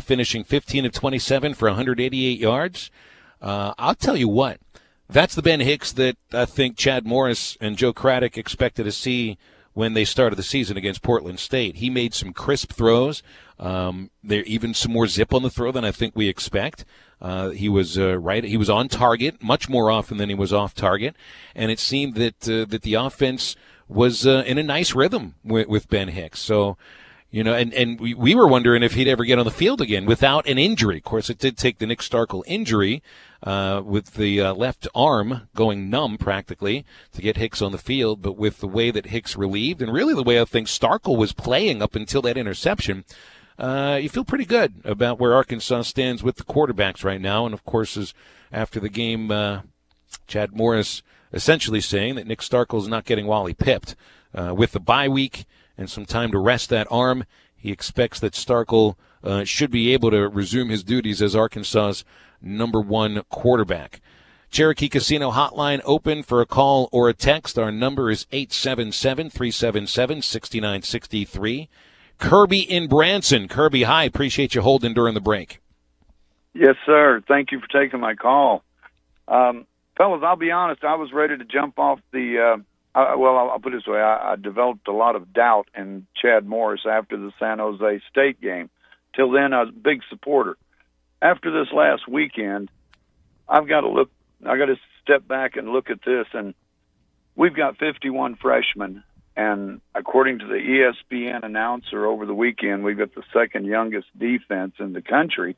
finishing 15 of 27 for 188 yards. I'll tell you what, that's the Ben Hicks that I think Chad Morris and Joe Craddock expected to see when they started the season against Portland State. He made some crisp throws. There even some more zip on the throw than I think we expect. He was right. He was on target much more often than he was off target, and it seemed that the offense was in a nice rhythm with Ben Hicks. So, and we were wondering if he'd ever get on the field again without an injury. Of course, it did take the Nick Starkel injury with the left arm going numb practically to get Hicks on the field. But with the way that Hicks relieved, and really the way I think Starkel was playing up until that interception, you feel pretty good about where Arkansas stands with the quarterbacks right now. And, of course, after the game, Chad Morris essentially saying that Nick Starkel's not getting Wally pipped. With the bye week and some time to rest that arm, he expects that Starkel should be able to resume his duties as Arkansas's number 1 quarterback. Cherokee Casino hotline open for a call or a text. Our number is 877-377-6963. Kirby in Branson. Kirby, hi. Appreciate you holding during the break. Yes, sir. Thank you for taking my call. Fellas, I'll be honest. I was ready to jump off the I'll put it this way. I developed a lot of doubt in Chad Morris after the San Jose State game. Till then, I was a big supporter. After this last weekend, I've got to look. I got to step back and look at this, and we've got 51 freshmen, and according to the ESPN announcer over the weekend, we've got the second youngest defense in the country,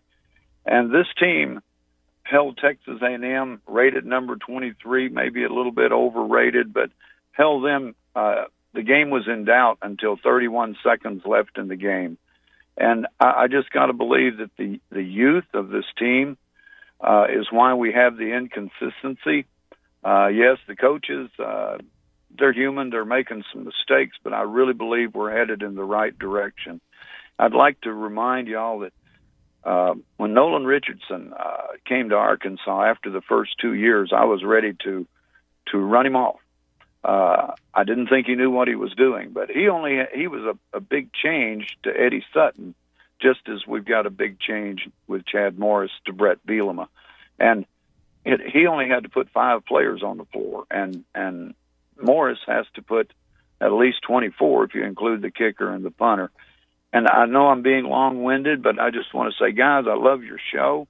and this team held Texas A&M rated number 23, maybe a little bit overrated, but held them. The game was in doubt until 31 seconds left in the game, and I just got to believe that the youth of this team is why we have the inconsistency. Yes, the coaches, they're human. They're making some mistakes, but I really believe we're headed in the right direction. I'd like to remind y'all that when Nolan Richardson came to Arkansas after the first 2 years, I was ready to run him off. I didn't think he knew what he was doing, but he was a big change to Eddie Sutton, just as we've got a big change with Chad Morris to Brett Bielema. And he only had to put 5 players on the floor, and Morris has to put at least 24 if you include the kicker and the punter. And I know I'm being long-winded, but I just want to say, guys, I love your show.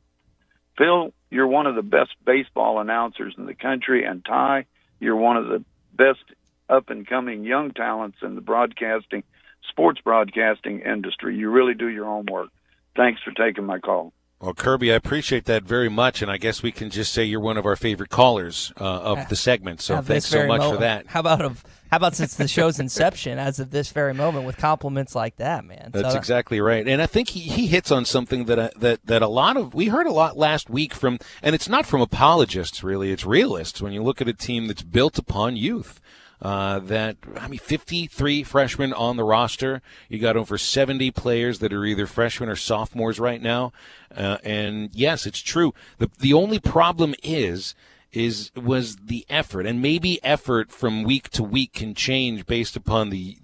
Phil, you're one of the best baseball announcers in the country, and Ty, you're one of the best up-and-coming young talents in the sports broadcasting industry. You really do your homework. Thanks for taking my call. Well, Kirby, I appreciate that very much, and I guess we can just say you're one of our favorite callers of the segment, so thanks so much for that. How about since the show's inception, as of this very moment, with compliments like that, man? That's exactly right, and I think he hits on something that a lot of, we heard a lot last week from, and it's not from apologists, really, it's realists, when you look at a team that's built upon youth. 53 freshmen on the roster. You got over 70 players that are either freshmen or sophomores right now. And yes, it's true. The only problem was the effort, and maybe effort from week to week can change based upon the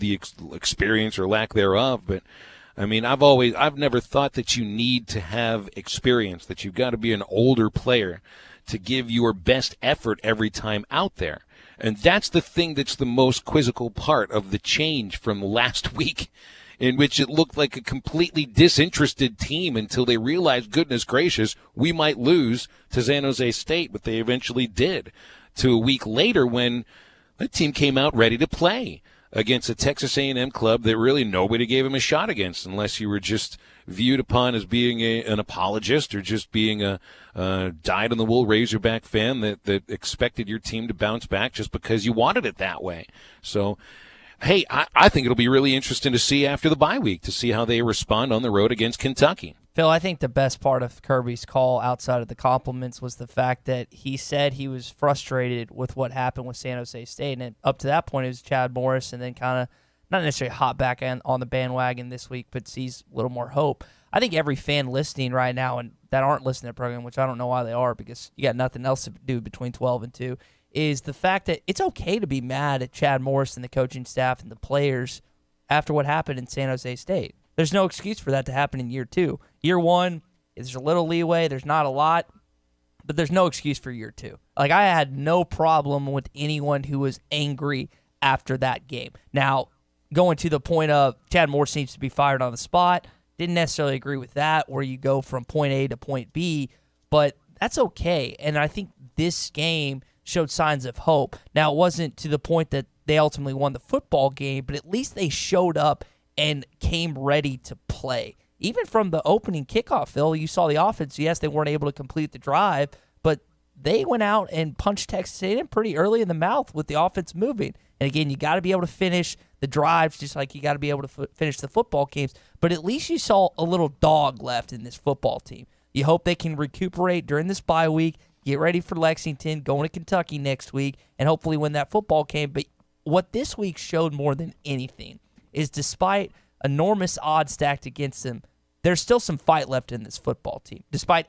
experience or lack thereof. But I mean, I've never thought that you need to have experience, that you've got to be an older player to give your best effort every time out there. And that's the thing that's the most quizzical part of the change from last week, in which it looked like a completely disinterested team until they realized, goodness gracious, we might lose to San Jose State, but they eventually did, to a week later when that team came out ready to play against a Texas A&M club that really nobody gave him a shot against, unless you were just viewed upon as being an apologist or just being a dyed-in-the-wool Razorback fan that expected your team to bounce back just because you wanted it that way. So, hey, I think it'll be really interesting to see after the bye week, to see how they respond on the road against Kentucky. Phil, I think the best part of Kirby's call outside of the compliments was the fact that he said he was frustrated with what happened with San Jose State. And up to that point, it was Chad Morris, and then kind of not necessarily hop back on the bandwagon this week, but sees a little more hope. I think every fan listening right now and that aren't listening to the program, which I don't know why they are because you got nothing else to do between 12 and 2, is the fact that it's okay to be mad at Chad Morris and the coaching staff and the players after what happened in San Jose State. There's no excuse for that to happen in year 2. Year 1, there's a little leeway. There's not a lot, but there's no excuse for year 2. Like, I had no problem with anyone who was angry after that game. Now, going to the point of Chad Morris needs to be fired on the spot, didn't necessarily agree with that, where you go from point A to point B, but that's okay. And I think this game showed signs of hope. Now, it wasn't to the point that they ultimately won the football game, but at least they showed up and came ready to play. Even from the opening kickoff, Phil, you saw the offense. Yes, they weren't able to complete the drive, but they went out and punched Texas A&M pretty early in the mouth with the offense moving. And again, you got to be able to finish the drives just like you got to be able to finish the football games. But at least you saw a little dog left in this football team. You hope they can recuperate during this bye week, get ready for Lexington, going to Kentucky next week, and hopefully win that football game. But what this week showed more than anything is despite enormous odds stacked against them, there's still some fight left in this football team. Despite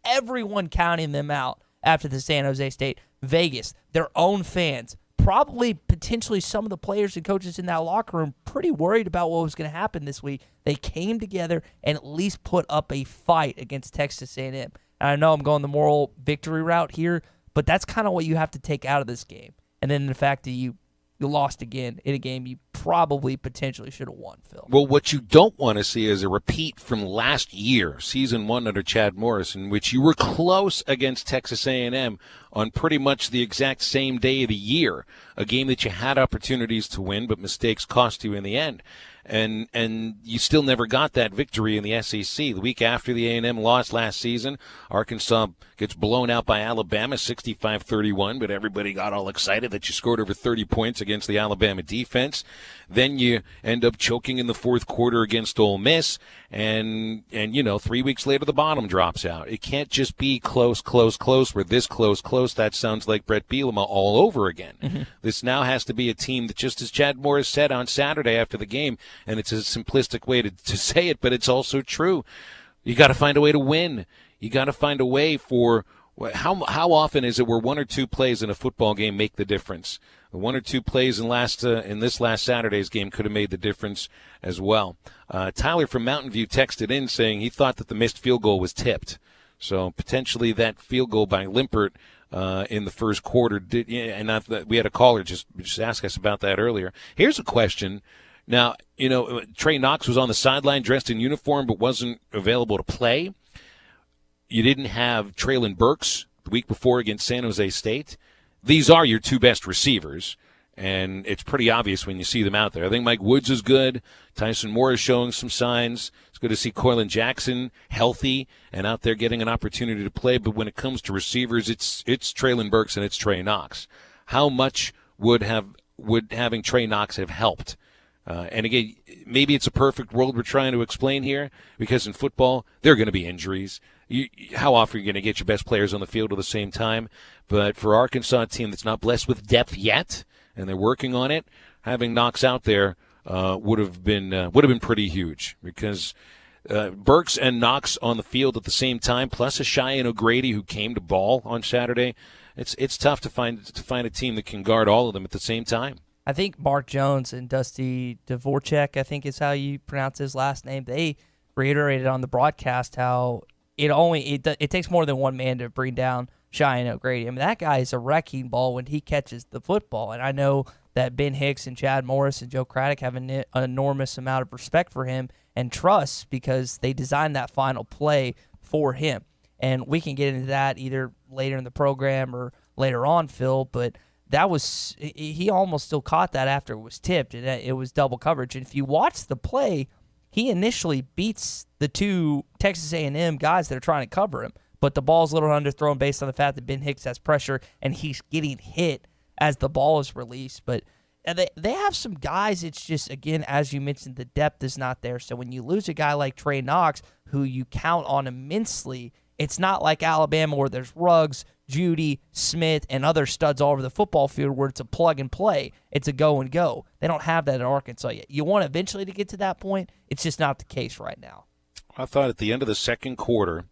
everyone counting them out after the San Jose State, Vegas, their own fans, probably potentially some of the players and coaches in that locker room pretty worried about what was going to happen this week. They came together and at least put up a fight against Texas A&M. And I know I'm going the moral victory route here, but that's kind of what you have to take out of this game. And then the fact that you you lost again in a game you probably potentially should have won, Phil. Well, what you don't want to see is a repeat from last year, season 1 under Chad Morris, in which you were close against Texas A&M on pretty much the exact same day of the year, a game that you had opportunities to win, but mistakes cost you in the end. And you still never got that victory in the SEC. The week after the A&M loss last season, Arkansas gets blown out by Alabama 65-31, but everybody got all excited that you scored over 30 points against the Alabama defense. Then you end up choking in the fourth quarter against Ole Miss, and 3 weeks later the bottom drops out. It can't just be close. We're this close. That sounds like Brett Bielema all over again. Mm-hmm. This now has to be a team that, just as Chad Morris said on Saturday after the game, and it's a simplistic way to say it, but it's also true. You got to find a way to win. You got to find a way for how often is it where one or two plays in a football game make the difference? One or two plays in this last Saturday's game could have made the difference as well. Tyler from Mountain View texted in saying he thought that the missed field goal was tipped. So potentially that field goal by Limpert in the first quarter did. And we had a caller just ask us about that earlier. Here's a question. Now, Trey Knox was on the sideline dressed in uniform but wasn't available to play. You didn't have Traylon Burks the week before against San Jose State. These are your two best receivers, and it's pretty obvious when you see them out there. I think Mike Woods is good. Tyson Moore is showing some signs. It's good to see Coylin Jackson healthy and out there getting an opportunity to play. But when it comes to receivers, it's Traylon Burks and it's Trey Knox. How much would having Trey Knox have helped? And again, maybe it's a perfect world we're trying to explain here, because in football, there are going to be injuries. How often are you going to get your best players on the field at the same time? But for Arkansas, a team that's not blessed with depth yet, and they're working on it, having Knox out there would have been pretty huge, because Burks and Knox on the field at the same time, plus a Cheyenne O'Grady who came to ball on Saturday. It's tough to find a team that can guard all of them at the same time. I think Mark Jones and Dusty Dvorak, I think is how you pronounce his last name, they reiterated on the broadcast how it takes more than one man to bring down Cheyenne O'Grady. I mean, that guy is a wrecking ball when he catches the football. And I know that Ben Hicks and Chad Morris and Joe Craddock have an enormous amount of respect for him and trust, because they designed that final play for him. And we can get into that either later in the program or later on, Phil, but he almost still caught that after it was tipped, and it was double coverage. And if you watch the play, he initially beats the two Texas A&M guys that are trying to cover him, but the ball's a little underthrown based on the fact that Ben Hicks has pressure, and he's getting hit as the ball is released. But they have some guys, it's just, again, as you mentioned, the depth is not there. So when you lose a guy like Trey Knox, who you count on immensely, it's not like Alabama where there's Ruggs, Judy, Smith, and other studs all over the football field where it's a plug and play. It's a go and go. They don't have that in Arkansas yet. You want eventually to get to that point. It's just not the case right now. I thought at the end of the second quarter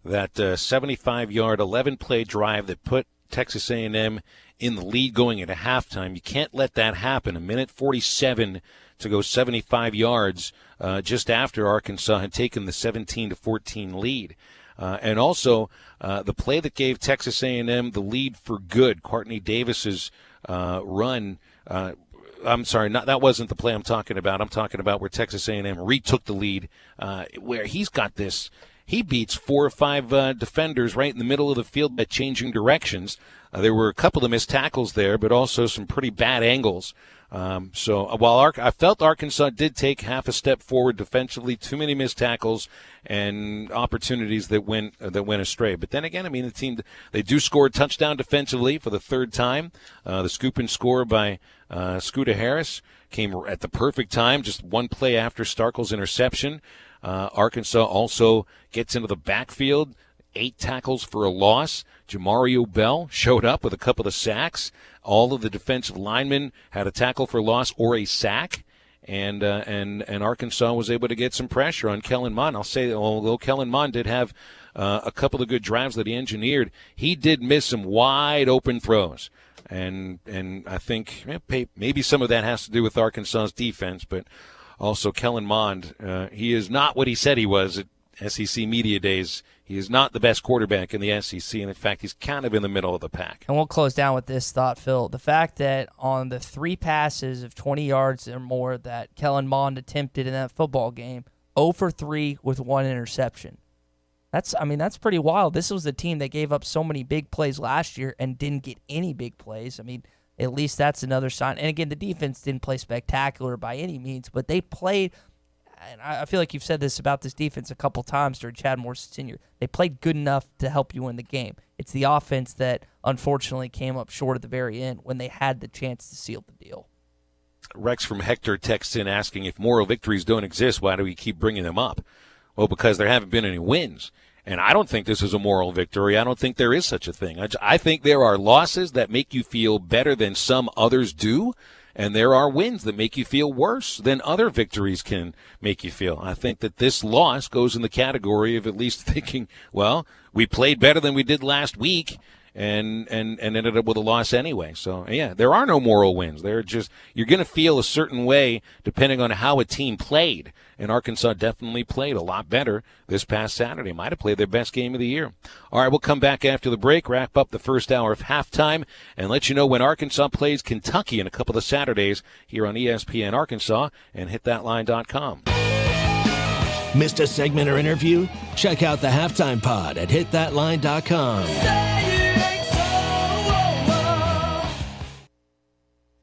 that 75-yard, 11-play drive that put Texas A&M in the lead going into halftime, you can't let that happen. A minute 47 to go 75 yards just after Arkansas had taken the 17-14 lead. And also the play that gave Texas A&M the lead for good, Courtney Davis's run. I'm sorry, that wasn't the play I'm talking about. I'm talking about where Texas A&M retook the lead, where he's got this. He beats 4 or 5 defenders right in the middle of the field by changing directions. There were a couple of missed tackles there, but also some pretty bad angles. So while I felt Arkansas did take half a step forward defensively, too many missed tackles and opportunities that went astray. But then again, I mean, the team, they do score a touchdown defensively for the third time. The scoop and score by Scooter Harris came at the perfect time, just one play after Starkel's interception. Arkansas also gets into the backfield, 8 tackles for a loss. Jamario Bell showed up with a couple of sacks. All of the defensive linemen had a tackle for loss or a sack, and Arkansas was able to get some pressure on Kellen Mond. I'll say, although Kellen Mond did have a couple of good drives that he engineered, he did miss some wide open throws. And I think maybe some of that has to do with Arkansas's defense, but also Kellen Mond, he is not what he said he was SEC Media Days, he is not the best quarterback in the SEC, and in fact, he's kind of in the middle of the pack. And we'll close down with this thought, Phil. The fact that on the 3 passes of 20 yards or more that Kellen Mond attempted in that football game, 0 for 3 with 1 interception. That's pretty wild. This was the team that gave up so many big plays last year and didn't get any big plays. I mean, at least that's another sign. And again, the defense didn't play spectacular by any means, but they played, and I feel like you've said this about this defense a couple times during Chad Morris's tenure, they played good enough to help you win the game. It's the offense that unfortunately came up short at the very end when they had the chance to seal the deal. Rex from Hector texts in asking, if moral victories don't exist, why do we keep bringing them up? Well, because there haven't been any wins. And I don't think this is a moral victory. I don't think there is such a thing. I think there are losses that make you feel better than some others do, and there are wins that make you feel worse than other victories can make you feel. I think that this loss goes in the category of at least thinking, well, we played better than we did last week, and ended up with a loss anyway. So, yeah, there are no moral wins. They're just, you're going to feel a certain way depending on how a team played. And Arkansas definitely played a lot better this past Saturday. Might have played their best game of the year. All right, we'll come back after the break, wrap up the first hour of halftime, and let you know when Arkansas plays Kentucky in a couple of Saturdays here on ESPN Arkansas and hitthatline.com. Missed a segment or interview? Check out the Halftime Pod at hitthatline.com.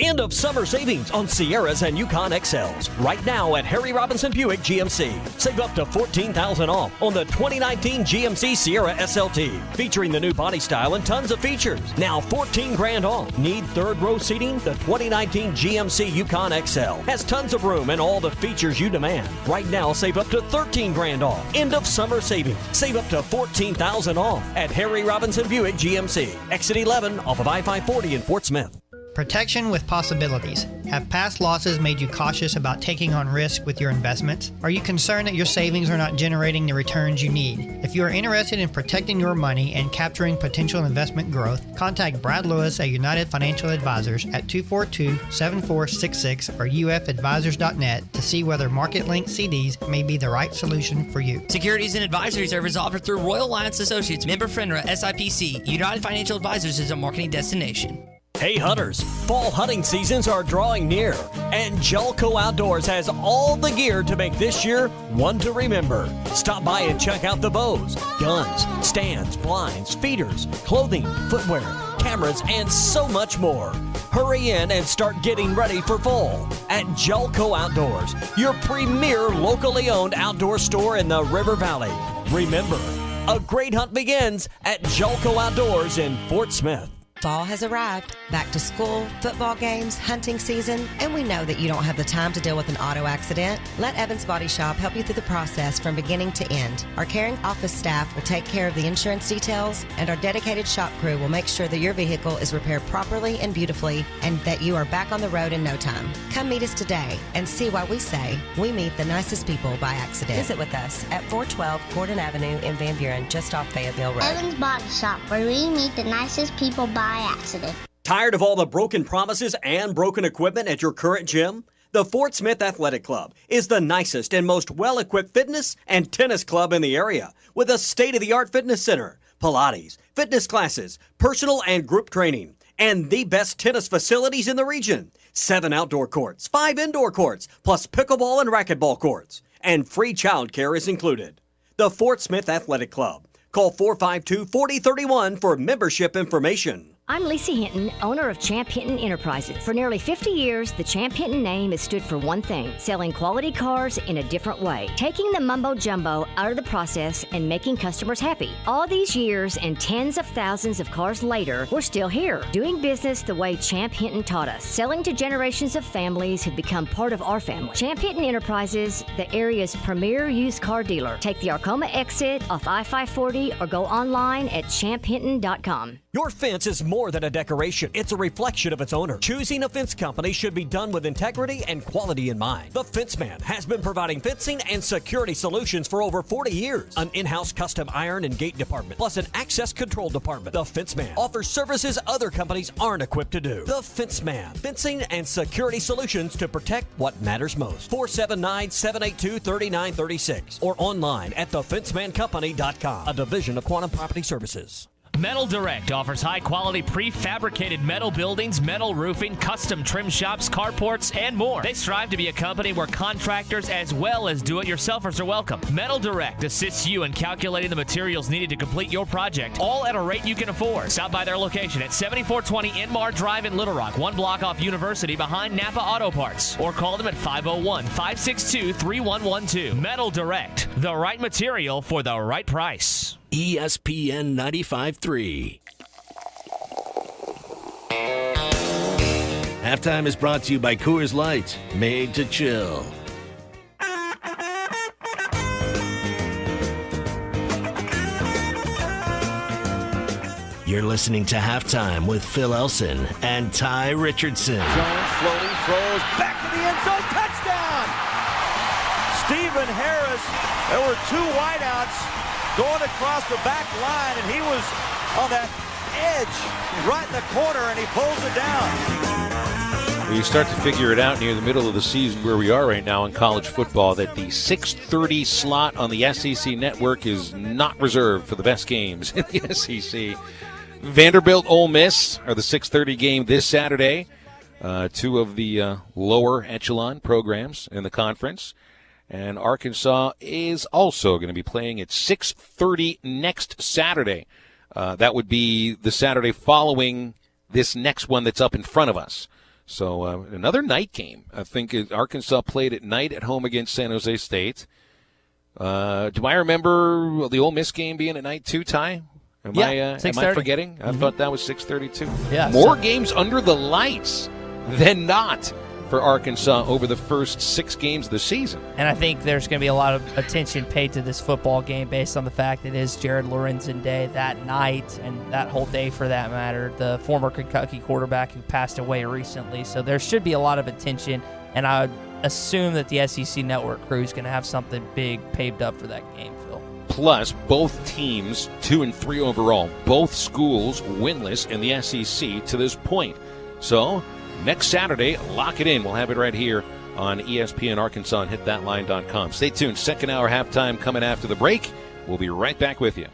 End of summer savings on Sierras and Yukon XLs right now at Harry Robinson Buick GMC. Save up to $14,000 off on the 2019 GMC Sierra SLT, featuring the new body style and tons of features. Now $14,000 off. Need third row seating? The 2019 GMC Yukon XL has tons of room and all the features you demand. Right now, save up to $13,000 off. End of summer savings. Save up to $14,000 off at Harry Robinson Buick GMC. Exit 11 off of I-540 in Fort Smith. Protection with possibilities. Have past losses made you cautious about taking on risk with your investments? Are you concerned that your savings are not generating the returns you need? If you are interested in protecting your money and capturing potential investment growth, contact Brad Lewis at United Financial Advisors at 242-7466 or ufadvisors.net to see whether market-linked CDs may be the right solution for you. Securities and advisory service offered through Royal Alliance Associates, member FINRA, SIPC. United Financial Advisors is a marketing destination. Hey hunters, fall hunting seasons are drawing near, and Jelco Outdoors has all the gear to make this year one to remember. Stop by and check out the bows, guns, stands, blinds, feeders, clothing, footwear, cameras, and so much more. Hurry in and start getting ready for fall at Jelco Outdoors, your premier locally owned outdoor store in the River Valley. Remember, a great hunt begins at Jelco Outdoors in Fort Smith. Fall has arrived. Back to school, football games, hunting season, and we know that you don't have the time to deal with an auto accident. Let Evans Body Shop help you through the process from beginning to end. Our caring office staff will take care of the insurance details, and our dedicated shop crew will make sure that your vehicle is repaired properly and beautifully, and that you are back on the road in no time. Come meet us today and see why we say we meet the nicest people by accident. Visit with us at 412 Gordon Avenue in Van Buren, just off Fayetteville Road. Evans Body Shop, where we meet the nicest people by accident. Tired of all the broken promises and broken equipment at your current gym? The Fort Smith Athletic Club is the nicest and most well-equipped fitness and tennis club in the area, with a state-of-the-art fitness center, Pilates, fitness classes, personal and group training, and the best tennis facilities in the region. 7 outdoor courts, 5 indoor courts, plus pickleball and racquetball courts, and free child care is included. The Fort Smith Athletic Club. Call 452-4031 for membership information. I'm Lisa Hinton, owner of Champ Hinton Enterprises. For nearly 50 years, the Champ Hinton name has stood for one thing: selling quality cars in a different way. Taking the mumbo jumbo out of the process and making customers happy. All these years and tens of thousands of cars later, we're still here, doing business the way Champ Hinton taught us. Selling to generations of families who've become part of our family. Champ Hinton Enterprises, the area's premier used car dealer. Take the Arcoma exit off I-540 or go online at champhinton.com. Your fence is more than a decoration. It's a reflection of its owner. Choosing a fence company should be done with integrity and quality in mind. The Fence Man has been providing fencing and security solutions for over 40 years. An in-house custom iron and gate department, plus an access control department. The Fence Man offers services other companies aren't equipped to do. The Fence Man, fencing and security solutions to protect what matters most. 479-782-3936 or online at thefencemancompany.com, a division of Quantum Property Services. Metal Direct offers high-quality prefabricated metal buildings, metal roofing, custom trim shops, carports, and more. They strive to be a company where contractors as well as do-it-yourselfers are welcome. Metal Direct assists you in calculating the materials needed to complete your project, all at a rate you can afford. Stop by their location at 7420 Inmar Drive in Little Rock, one block off University behind Napa Auto Parts, or call them at 501-562-3112. Metal Direct, the right material for the right price. ESPN 95.3. Halftime is brought to you by Coors Light, made to chill. You're listening to Halftime with Phil Elson and Ty Richardson. Jones floating, throws back to the end zone, touchdown! Stephen Harris, there were two wideouts going across the back line, and he was on that edge right in the corner, and he pulls it down. Well, you start to figure it out near the middle of the season where we are right now in college football that the 6:30 slot on the SEC network is not reserved for the best games in the SEC. Vanderbilt, Ole Miss are the 6:30 game this Saturday. Two of the lower echelon programs in the conference. And Arkansas is also going to be playing at 6:30 next Saturday. That would be the Saturday following this next one that's up in front of us. So another night game. I think Arkansas played at night at home against San Jose State. Do I remember the Ole Miss game being at night too, Ty? Am I forgetting? I thought that was 6:30 too. Yeah, More games under the lights than not for Arkansas over the first 6 games of the season. And I think there's going to be a lot of attention paid to this football game based on the fact it is Jared Lorenzen Day that night and that whole day for that matter, the former Kentucky quarterback who passed away recently. So there should be a lot of attention, and I would assume that the SEC Network crew is going to have something big paved up for that game, Phil. Plus, both teams, 2-3 overall, both schools winless in the SEC to this point. So next Saturday, lock it in. We'll have it right here on ESPN Arkansas and hitthatline.com. Stay tuned. Second hour halftime coming after the break. We'll be right back with you.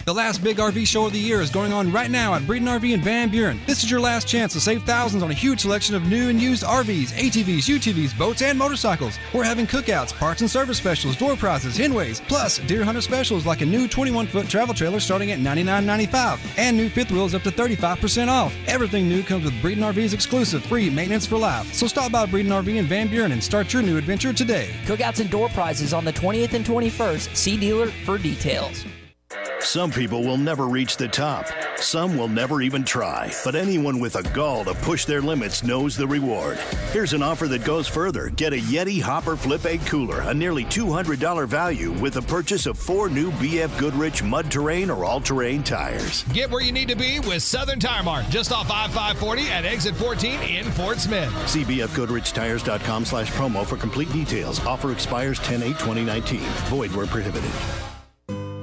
The last big RV show of the year is going on right now at Breeden RV in Van Buren. This is your last chance to save thousands on a huge selection of new and used RVs, ATVs, UTVs, boats, and motorcycles. We're having cookouts, parts and service specials, door prizes, henways, plus deer hunter specials like a new 21-foot travel trailer starting at $99.95 and new fifth wheels up to 35% off. Everything new comes with Breeden RV's exclusive free maintenance for life. So stop by Breeden RV in Van Buren and start your new adventure today. Cookouts and door prizes on the 20th and 21st. See dealer for details. Some people will never reach the top. Some will never even try. But anyone with a gall to push their limits knows the reward. Here's an offer that goes further. Get a Yeti Hopper Flip Egg Cooler, a nearly $200 value with the purchase of 4 new BF Goodrich mud terrain or all-terrain tires. Get where you need to be with Southern Tire Mart, just off I-540 at exit 14 in Fort Smith. See bfgoodrichtires.com/promo for complete details. Offer expires 10/8/2019. Void where prohibited.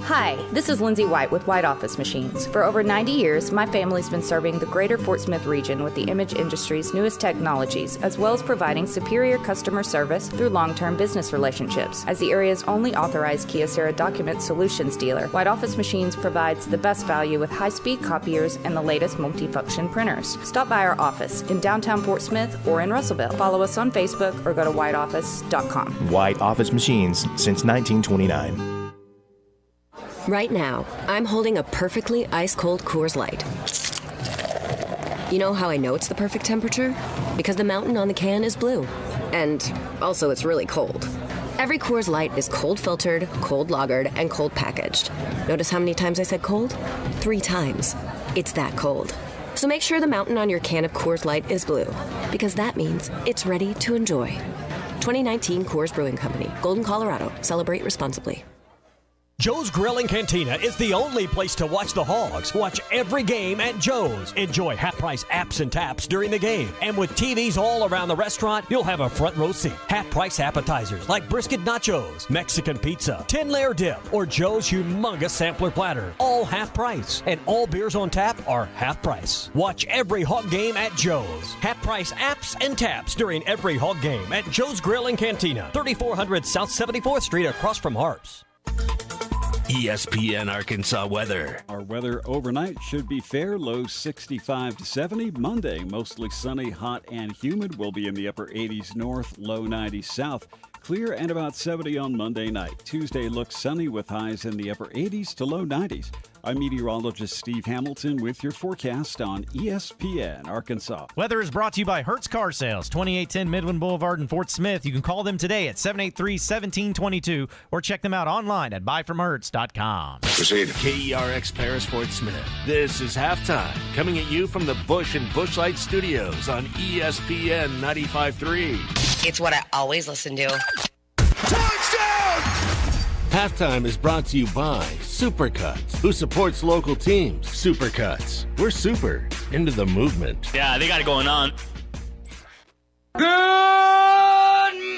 Hi, this is Lindsay White with White Office Machines. For over 90 years, my family's been serving the greater Fort Smith region with the image industry's newest technologies, as well as providing superior customer service through long-term business relationships. As the area's only authorized Kyocera document solutions dealer, White Office Machines provides the best value with high-speed copiers and the latest multifunction printers. Stop by our office in downtown Fort Smith or in Russellville. Follow us on Facebook or go to whiteoffice.com. White Office Machines since 1929. Right now, I'm holding a perfectly ice-cold Coors Light. You know how I know it's the perfect temperature? Because the mountain on the can is blue. And also, it's really cold. Every Coors Light is cold filtered, cold lagered, and cold packaged. Notice how many times I said cold? 3 times. It's that cold. So make sure the mountain on your can of Coors Light is blue, because that means it's ready to enjoy. 2019 Coors Brewing Company, Golden, Colorado. Celebrate responsibly. Joe's Grill and Cantina is the only place to watch the Hogs. Watch every game at Joe's. Enjoy half-price apps and taps during the game. And with TVs all around the restaurant, you'll have a front row seat. Half-price appetizers like brisket nachos, Mexican pizza, 10-layer dip, or Joe's humongous sampler platter. All half price. And all beers on tap are half price. Watch every Hog game at Joe's. Half-price apps and taps during every Hog game at Joe's Grill and Cantina. 3400 South 74th Street across from Harps. ESPN Arkansas weather. Our weather overnight should be fair, low 65 to 70. Monday, mostly sunny, hot, and humid. We'll be in the upper 80s north, low 90s south. Clear and about 70 on Monday night. Tuesday looks sunny with highs in the upper 80s to low 90s. I'm meteorologist Steve Hamilton with your forecast on ESPN Arkansas. Weather is brought to you by Hertz Car Sales, 2810 Midland Boulevard in Fort Smith. You can call them today at 783-1722 or check them out online at buyfromhertz.com. Proceed. KERX Paris Fort Smith. This is halftime, coming at you from the Bush and Bushlight Studios on ESPN 95.3. It's what I always listen to. Touchdown! Halftime is brought to you by Supercuts, who supports local teams. Supercuts. We're super into the movement. Yeah, they got it going on. Good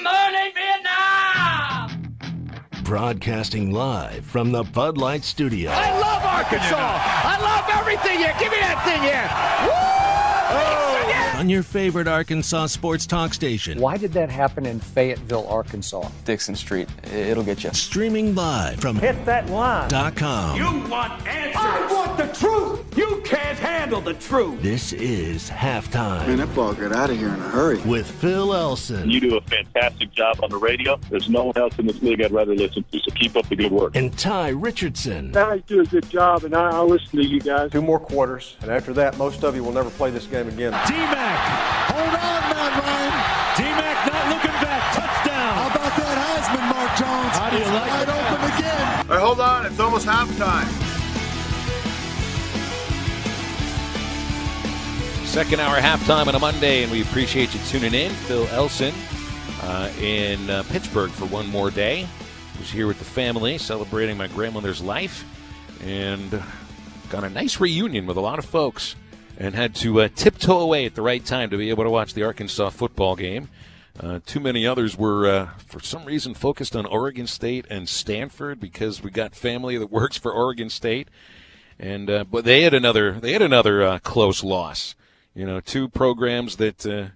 morning, Vietnam! Broadcasting live from the Bud Light Studio. I love Arkansas! I love everything here! Give me that thing here! Woo! On your favorite Arkansas sports talk station. Why did that happen in Fayetteville, Arkansas? Dixon Street. It'll get you. Streaming live from Hit that line. .com. You want answers! I want the truth! You can't handle the truth! This is Halftime. Man, that ball got out of here in a hurry. With Phil Elson. You do a fantastic job on the radio. There's no one else in this league I'd rather listen to, so keep up the good work. And Ty Richardson. You do a good job, and I listen to you guys. 2 more quarters, and after that, most of you will never play this game again. D-Mac! Hold on, man, Ryan. D-Mac not looking back. Touchdown. How about that Heisman, Mark Jones? How do you like it? Wide open again. All right, hold on. It's almost halftime. Second hour halftime on a Monday, and we appreciate you tuning in. Phil Elson in Pittsburgh for one more day. Was here with the family celebrating my grandmother's life, and got a nice reunion with a lot of folks, and had to tiptoe away at the right time to be able to watch the Arkansas football game. Too many others were, for some reason, focused on Oregon State and Stanford because we got family that works for Oregon State, and but they had another close loss. You know, 2 programs that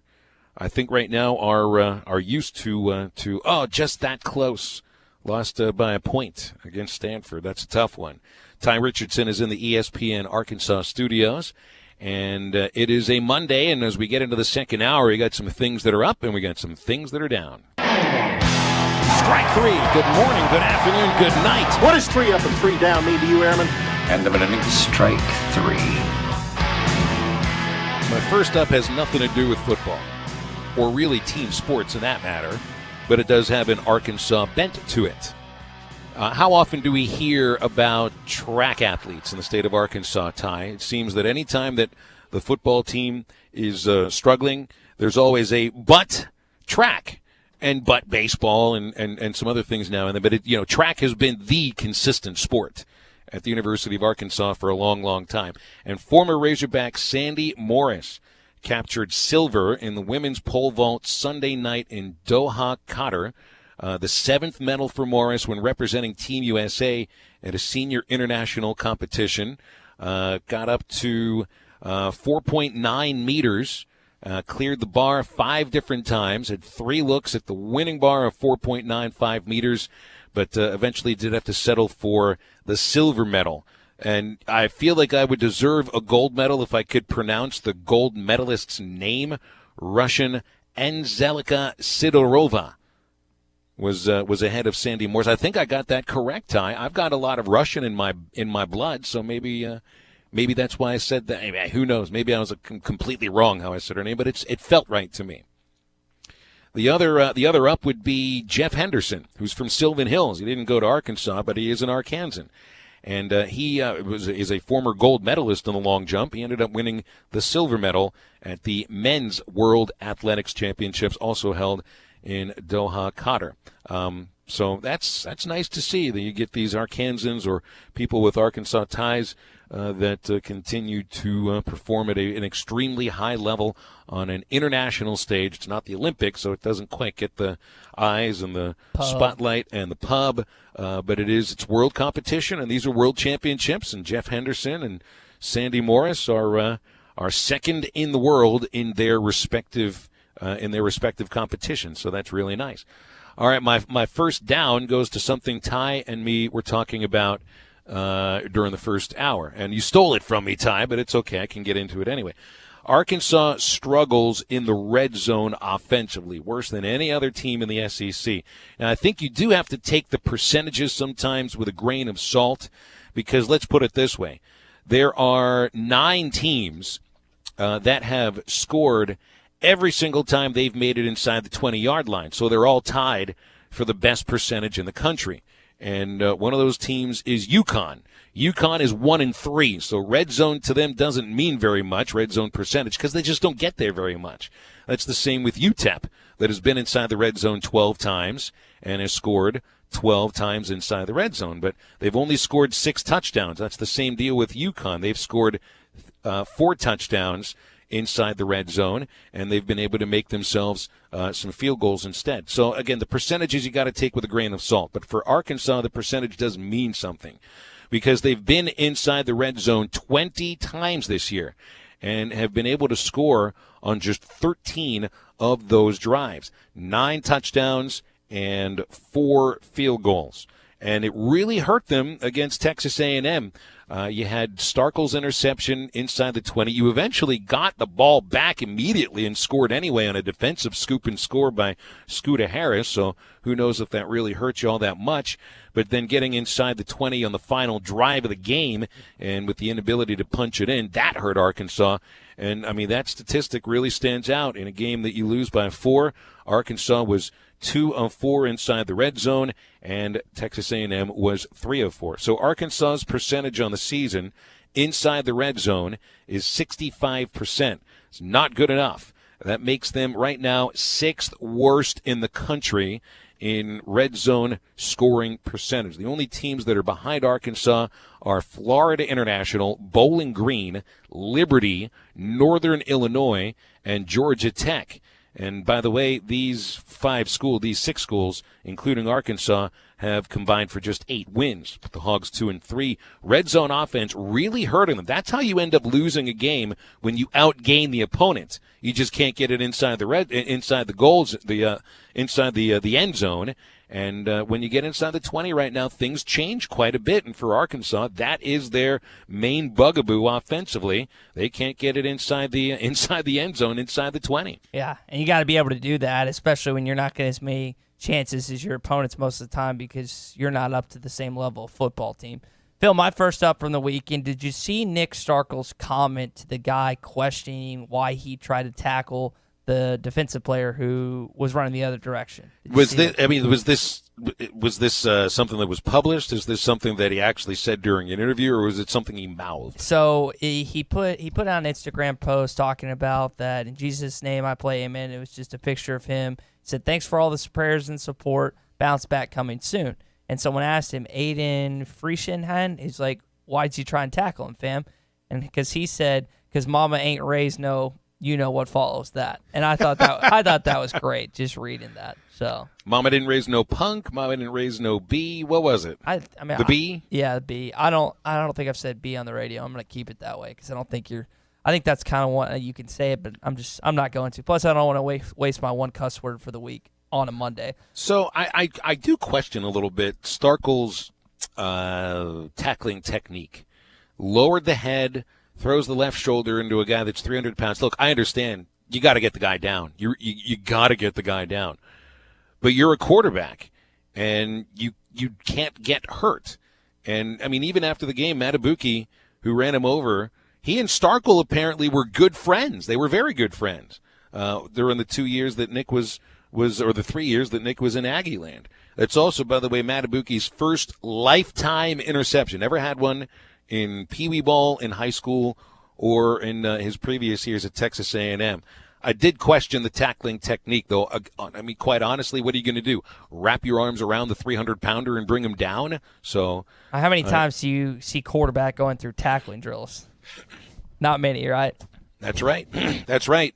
I think right now are used to just that close. Lost by a point against Stanford. That's a tough one. Ty Richardson is in the ESPN Arkansas studios, and it is a Monday. And as we get into the second hour, we got some things that are up and we got some things that are down. Strike 3. Good morning, good afternoon, good night. What does 3 up and 3 down mean to you, Airman? End of an inning, strike 3. My first up has nothing to do with football, or really team sports in that matter, but it does have an Arkansas bent to it. How often do we hear about track athletes in the state of Arkansas, Ty? It seems that any time that the football team is struggling, there's always a but track and but baseball and some other things now and then. But track has been the consistent sport at the University of Arkansas for a long, long time. And former Razorback Sandy Morris captured silver in the women's pole vault Sunday night in Doha, Qatar. The 7th medal for Morris when representing Team USA at a senior international competition. Got up to 4.9 meters, cleared the bar 5 different times, had 3 looks at the winning bar of 4.95 meters, but eventually did have to settle for the silver medal. And I feel like I would deserve a gold medal if I could pronounce the gold medalist's name. Russian Anzelika Sidorova was ahead of Sandy Morris. I think I got that correct, Ty. I've got a lot of Russian in my blood, so maybe that's why I said that. Who knows? Maybe I was completely wrong how I said her name, but it felt right to me. The other up would be Jeff Henderson, who's from Sylvan Hills. He didn't go to Arkansas, but he is an Arkansan. And he is a former gold medalist in the long jump. He ended up winning the silver medal at the Men's World Athletics Championships, also held in Doha, Qatar. So that's nice to see that you get these Arkansans or people with Arkansas ties that continue to perform at an extremely high level on an international stage. It's not the Olympics, so it doesn't quite get the eyes and the spotlight and the pub, but it's world competition, and these are world championships, and Jeff Henderson and Sandy Morris are second in the world in their respective competitions, so that's really nice. All right, my first down goes to something Ty and me were talking about during the first hour. And you stole it from me, Ty, but it's okay. I can get into it anyway. Arkansas struggles in the red zone offensively, worse than any other team in the SEC. And I think you do have to take the percentages sometimes with a grain of salt, because let's put it this way. There are 9 teams that have scored every single time they've made it inside the 20-yard line. So they're all tied for the best percentage in the country. And one of those teams is UConn. UConn is 1-3, so red zone to them doesn't mean very much, red zone percentage, because they just don't get there very much. That's the same with UTEP, that has been inside the red zone 12 times and has scored 12 times inside the red zone, but they've only scored 6 touchdowns. That's the same deal with UConn. They've scored 4 touchdowns inside the red zone, and they've been able to make themselves some field goals instead. So, again, the percentages you got to take with a grain of salt. But for Arkansas, the percentage does mean something, because they've been inside the red zone 20 times this year and have been able to score on just 13 of those drives. 9 touchdowns and 4 field goals. And it really hurt them against Texas A&M. You had Starkel's interception inside the 20. You eventually got the ball back immediately and scored anyway on a defensive scoop and score by Scooter Harris, so who knows if that really hurt you all that much. But then getting inside the 20 on the final drive of the game and with the inability to punch it in, that hurt Arkansas. And, I mean, that statistic really stands out in a game that you lose by 4. Arkansas was 2 of 4 inside the red zone, and Texas A&M was 3 of 4. So Arkansas's percentage on the season inside the red zone is 65%. It's not good enough. That makes them right now 6th worst in the country in red zone scoring percentage. The only teams that are behind Arkansas are Florida International, Bowling Green, Liberty, Northern Illinois, and Georgia Tech. And by the way, these 6 schools, including Arkansas, have combined for just 8 wins. But the Hogs 2-3. Red zone offense really hurting them. That's how you end up losing a game, when you outgain the opponent. You just can't get it inside the goals, inside the end zone. And when you get inside the 20 right now, things change quite a bit. And for Arkansas, that is their main bugaboo offensively. They can't get it inside the end zone, inside the 20. Yeah, and you got to be able to do that, especially when you're not getting as many chances as your opponents most of the time, because you're not up to the same level of football team. Phil, my first up from the weekend, did you see Nick Starkel's comment to the guy questioning why he tried to tackle the defensive player who was running the other direction? Was this something that was published? Is this something that he actually said during an interview, or was it something he mouthed? So he put out an Instagram post talking about that, in Jesus' name I play, amen. It was just a picture of him. He said, thanks for all the prayers and support. Bounce back coming soon. And someone asked him, Aiden Frieshenhan, he's like, why'd you try and tackle him, fam? And because he said, because mama ain't raised no, you know what follows that. And I thought that was great, just reading that. So Mama didn't raise no punk. Mama didn't raise no B. What was it? I mean, the B? Yeah, the B. I don't think I've said B on the radio. I'm going to keep it that way, because I think that's kind of what you can say it, but I'm not going to. Plus, I don't want to waste my one cuss word for the week on a Monday. So I do question a little bit Starkel's tackling technique. Lowered the head, throws the left shoulder into a guy that's 300 pounds. Look, I understand. You got to get the guy down. You got to get the guy down. But you're a quarterback, and you can't get hurt. And, I mean, even after the game, Matabuki, who ran him over, he and Starkel apparently were good friends. They were very good friends during the 2 years that Nick was or the 3 years that Nick was in Aggieland. It's also, by the way, Matabuki's first lifetime interception. Never had one in Pee Wee ball in high school or in his previous years at Texas A&M. I did question the tackling technique, though. I mean, quite honestly, what are you going to do? Wrap your arms around the 300-pounder and bring him down? So, how many times do you see quarterback going through tackling drills? Not many, right? That's right. That's right.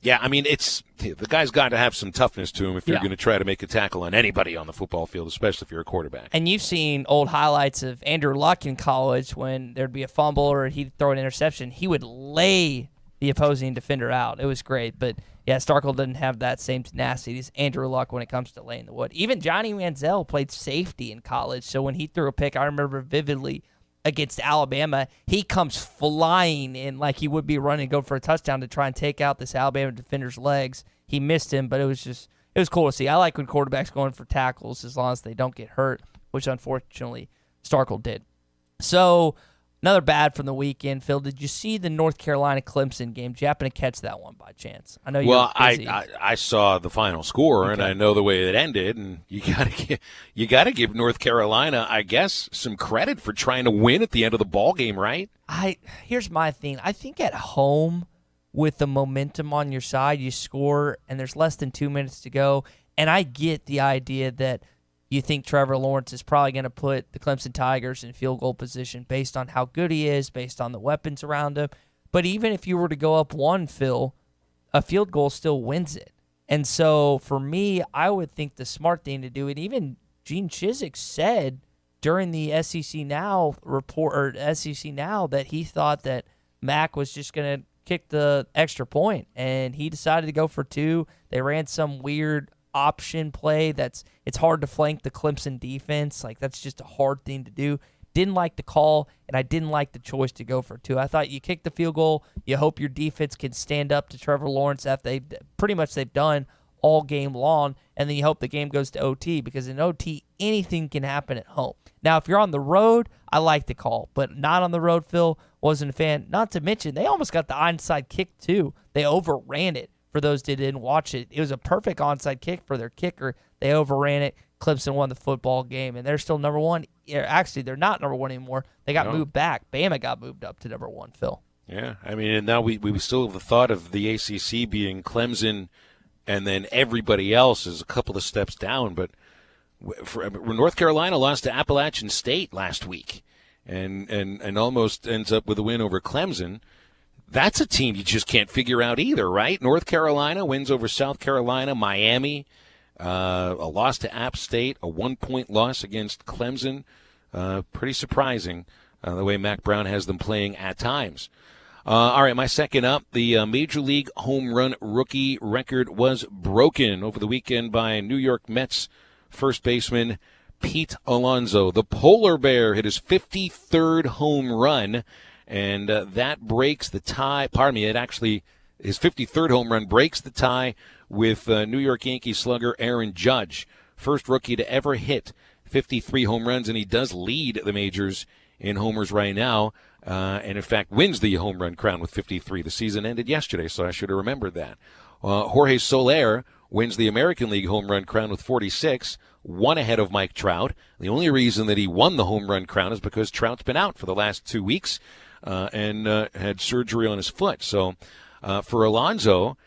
Yeah, I mean, the guy's got to have some toughness to him if you're going to try to make a tackle on anybody on the football field, especially if you're a quarterback. And you've seen old highlights of Andrew Luck in college when there'd be a fumble or he'd throw an interception. He would lay the opposing defender out. It was great. But, yeah, Starkel didn't have that same tenacity as Andrew Luck when it comes to laying the wood. Even Johnny Manziel played safety in college. So when he threw a pick, I remember vividly against Alabama, he comes flying in like he would be running to go for a touchdown to try and take out this Alabama defender's legs. He missed him, but it was cool to see. I like when quarterbacks going for tackles as long as they don't get hurt, which unfortunately Starkel did. So another bad from the weekend. Phil, did you see the North Carolina-Clemson game? Did you happen to catch that one by chance? I know you were busy. I saw the final score, and I know the way it ended, and you gotta give North Carolina, I guess, some credit for trying to win at the end of the ball game, right? Here's my thing. I think at home, with the momentum on your side, you score, and there's less than 2 minutes to go, and I get the idea that you think Trevor Lawrence is probably going to put the Clemson Tigers in field goal position based on how good he is, based on the weapons around him. But even if you were to go up one, Phil, a field goal still wins it. And so for me, I would think the smart thing to do, and even Gene Chizik said during the SEC Now report, or SEC Now, that he thought that Mac was just going to kick the extra point, and he decided to go for two. They ran some weird option play it's hard to flank the Clemson defense. Like, that's just a hard thing to do. Didn't like the call, and I didn't like the choice to go for two. I thought you kick the field goal, you hope your defense can stand up to Trevor Lawrence after they've done all game long, and then you hope the game goes to OT, because in OT, anything can happen at home. Now, if you're on the road, I like the call, but not on the road, Phil. Wasn't a fan. Not to mention, they almost got the onside kick, too. They overran it. For those that didn't watch it, it was a perfect onside kick for their kicker. They overran it. Clemson won the football game, and they're still number one. Actually, they're not number one anymore. They got moved back. Bama got moved up to number one, Phil. Yeah, I mean, and now we still have the thought of the ACC being Clemson, and then everybody else is a couple of steps down. But North Carolina lost to Appalachian State last week, and almost ends up with a win over Clemson. That's a team you just can't figure out either, right? North Carolina wins over South Carolina, Miami, a loss to App State, a 1-point loss against Clemson. Pretty surprising the way Mac Brown has them playing at times. All right, my second up, the Major League home run rookie record was broken over the weekend by New York Mets first baseman Pete Alonso. The Polar Bear hit his 53rd home run, and that breaks the tie. His 53rd home run breaks the tie with New York Yankees slugger Aaron Judge. First rookie to ever hit 53 home runs, and he does lead the majors in homers right now, and in fact wins the home run crown with 53. The season ended yesterday, so I should have remembered that. Jorge Soler wins the American League home run crown with 46, one ahead of Mike Trout. The only reason that he won the home run crown is because Trout's been out for the last 2 weeks and had surgery on his foot. So for Alonso,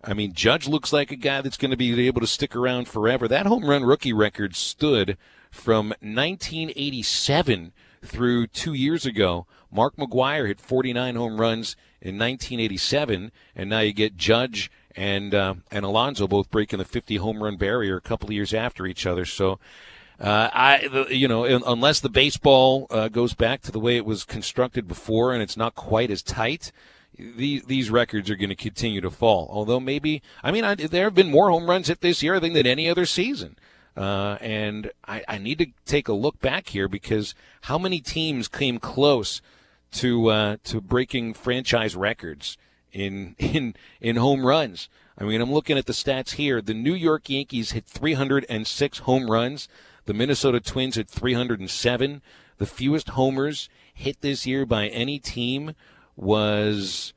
I mean, Judge looks like a guy that's going to be able to stick around forever. That home run rookie record stood from 1987 through 2 years ago. Mark McGwire hit 49 home runs in 1987, and now you get Judge and Alonso both breaking the 50 home run barrier a couple of years after each other. So, unless the baseball goes back to the way it was constructed before and it's not quite as tight, these records are going to continue to fall. Although maybe, there have been more home runs hit this year, I think, than any other season. And I need to take a look back here, because how many teams came close to breaking franchise records in home runs? I mean, I'm looking at the stats here. The New York Yankees hit 306 home runs. The Minnesota Twins hit 307. The fewest homers hit this year by any team was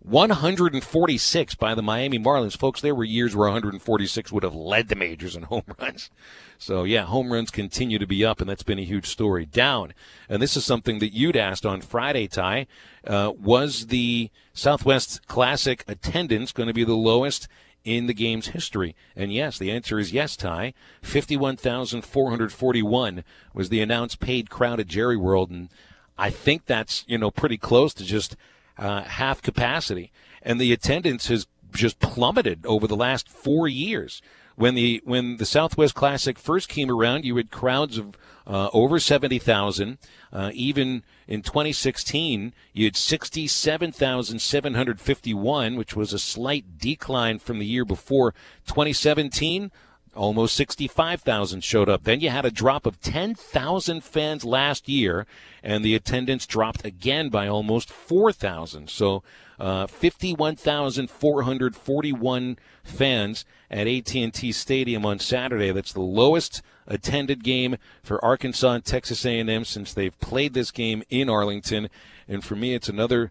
146 by the Miami Marlins. Folks, there were years where 146 would have led the majors in home runs. So, yeah, home runs continue to be up, and that's been a huge story. Down, and this is something that you'd asked on Friday, Ty, was the Southwest Classic attendance going to be the lowest in the game's history? And yes, the answer is yes, Ty. 51,441 was the announced paid crowd at Jerry World, and I think that's, pretty close to just half capacity. And the attendance has just plummeted over the last 4 years. When the Southwest Classic first came around, you had crowds of over 70,000. Even in 2016, you had 67,751, which was a slight decline from the year before. 2017, almost 65,000 showed up. Then you had a drop of 10,000 fans last year, and the attendance dropped again by almost 4,000. So 51,441 fans at AT&T Stadium on Saturday. That's the lowest attended game for Arkansas and Texas A&M since they've played this game in Arlington. And for me, it's another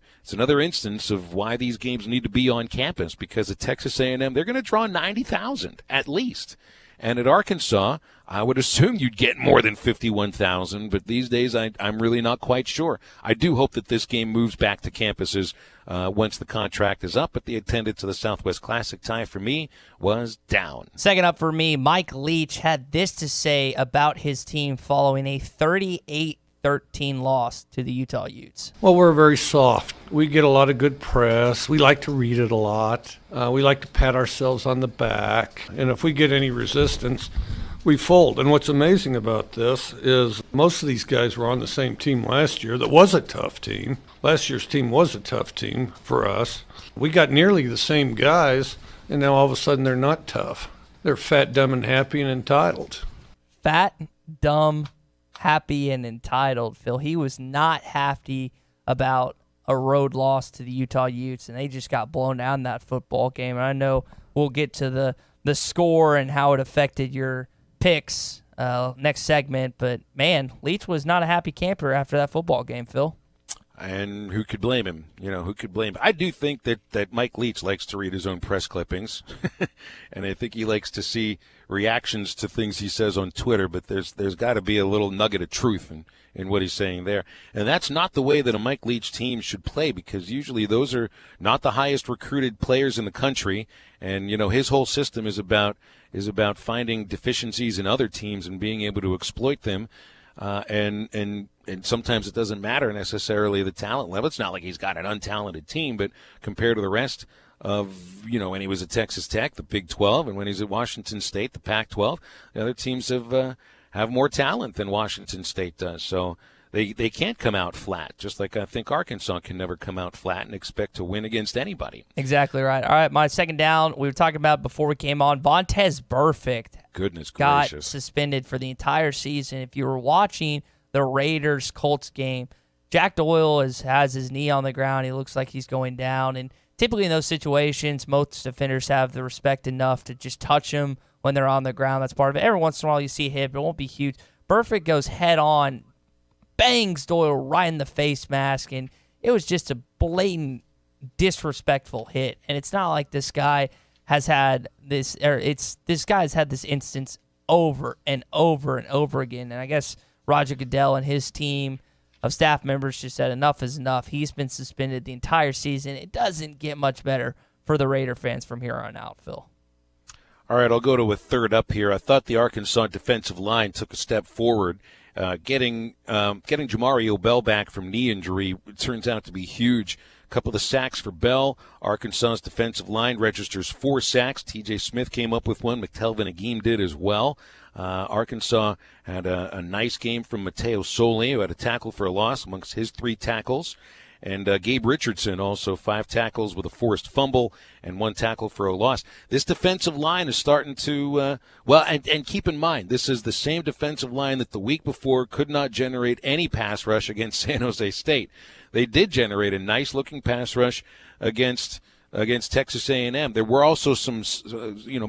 instance of why these games need to be on campus, because at Texas A&M, they're going to draw 90,000 at least. And at Arkansas, I would assume you'd get more than 51,000, but these days I'm really not quite sure. I do hope that this game moves back to campuses once the contract is up, but the attendance of the Southwest Classic, tie for me, was down. Second up for me, Mike Leach had this to say about his team following a 38-13 loss to the Utah Utes. Well, we're very soft. We get a lot of good press. We like to read it a lot. We like to pat ourselves on the back. And if we get any resistance, we fold. And what's amazing about this is most of these guys were on the same team last year that was a tough team. Last year's team was a tough team for us. We got nearly the same guys, and now all of a sudden they're not tough. They're fat, dumb, and happy and entitled. Fat, dumb, happy, and entitled, Phil. He was not happy about a road loss to the Utah Utes, and they just got blown down in that football game. And I know we'll get to the score and how it affected your picks next segment, but, man, Leach was not a happy camper after that football game, Phil. And who could blame him? Who could blame him? I do think that Mike Leach likes to read his own press clippings, and I think he likes to see reactions to things he says on Twitter, but there's got to be a little nugget of truth in what he's saying there. And that's not the way that a Mike Leach team should play, because usually those are not the highest recruited players in the country, and his whole system is about finding deficiencies in other teams and being able to exploit them. And sometimes it doesn't matter necessarily the talent level. It's not like he's got an untalented team, but compared to the rest of, when he was at Texas Tech, the Big 12, and when he's at Washington State, the Pac-12, the other teams have more talent than Washington State does. So they can't come out flat, just like I think Arkansas can never come out flat and expect to win against anybody. Exactly right. All right, my second down, we were talking about before we came on, Vontez Burfict. Goodness got gracious. Suspended for the entire season. If you were watching the Raiders-Colts game, Jack Doyle has his knee on the ground. He looks like he's going down. And typically in those situations, most defenders have the respect enough to just touch him when they're on the ground. That's part of it. Every once in a while you see a hit, but it won't be huge. Burfict goes head-on, bangs Doyle right in the face mask, and it was just a blatant, disrespectful hit. And it's not like this guy has had this, this guy has had this instance over and over and over again. And I guess Roger Goodell and his team of staff members just said enough is enough. He's been suspended the entire season. It doesn't get much better for the Raider fans from here on out, Phil. All right, I'll go to a third up here. I thought the Arkansas defensive line took a step forward. Getting Jamario Bell back from knee injury turns out to be huge. A couple of sacks for Bell. Arkansas's defensive line registers 4 sacks. T.J. Smith came up with one. McTelvin Agim did as well. Arkansas had a nice game from Mateo Soli, who had a tackle for a loss amongst his 3 tackles. And Gabe Richardson also 5 tackles with a forced fumble and 1 tackle for a loss. This defensive line is starting to, and keep in mind, this is the same defensive line that the week before could not generate any pass rush against San Jose State. They did generate a nice-looking pass rush against Texas A&M. There were also some,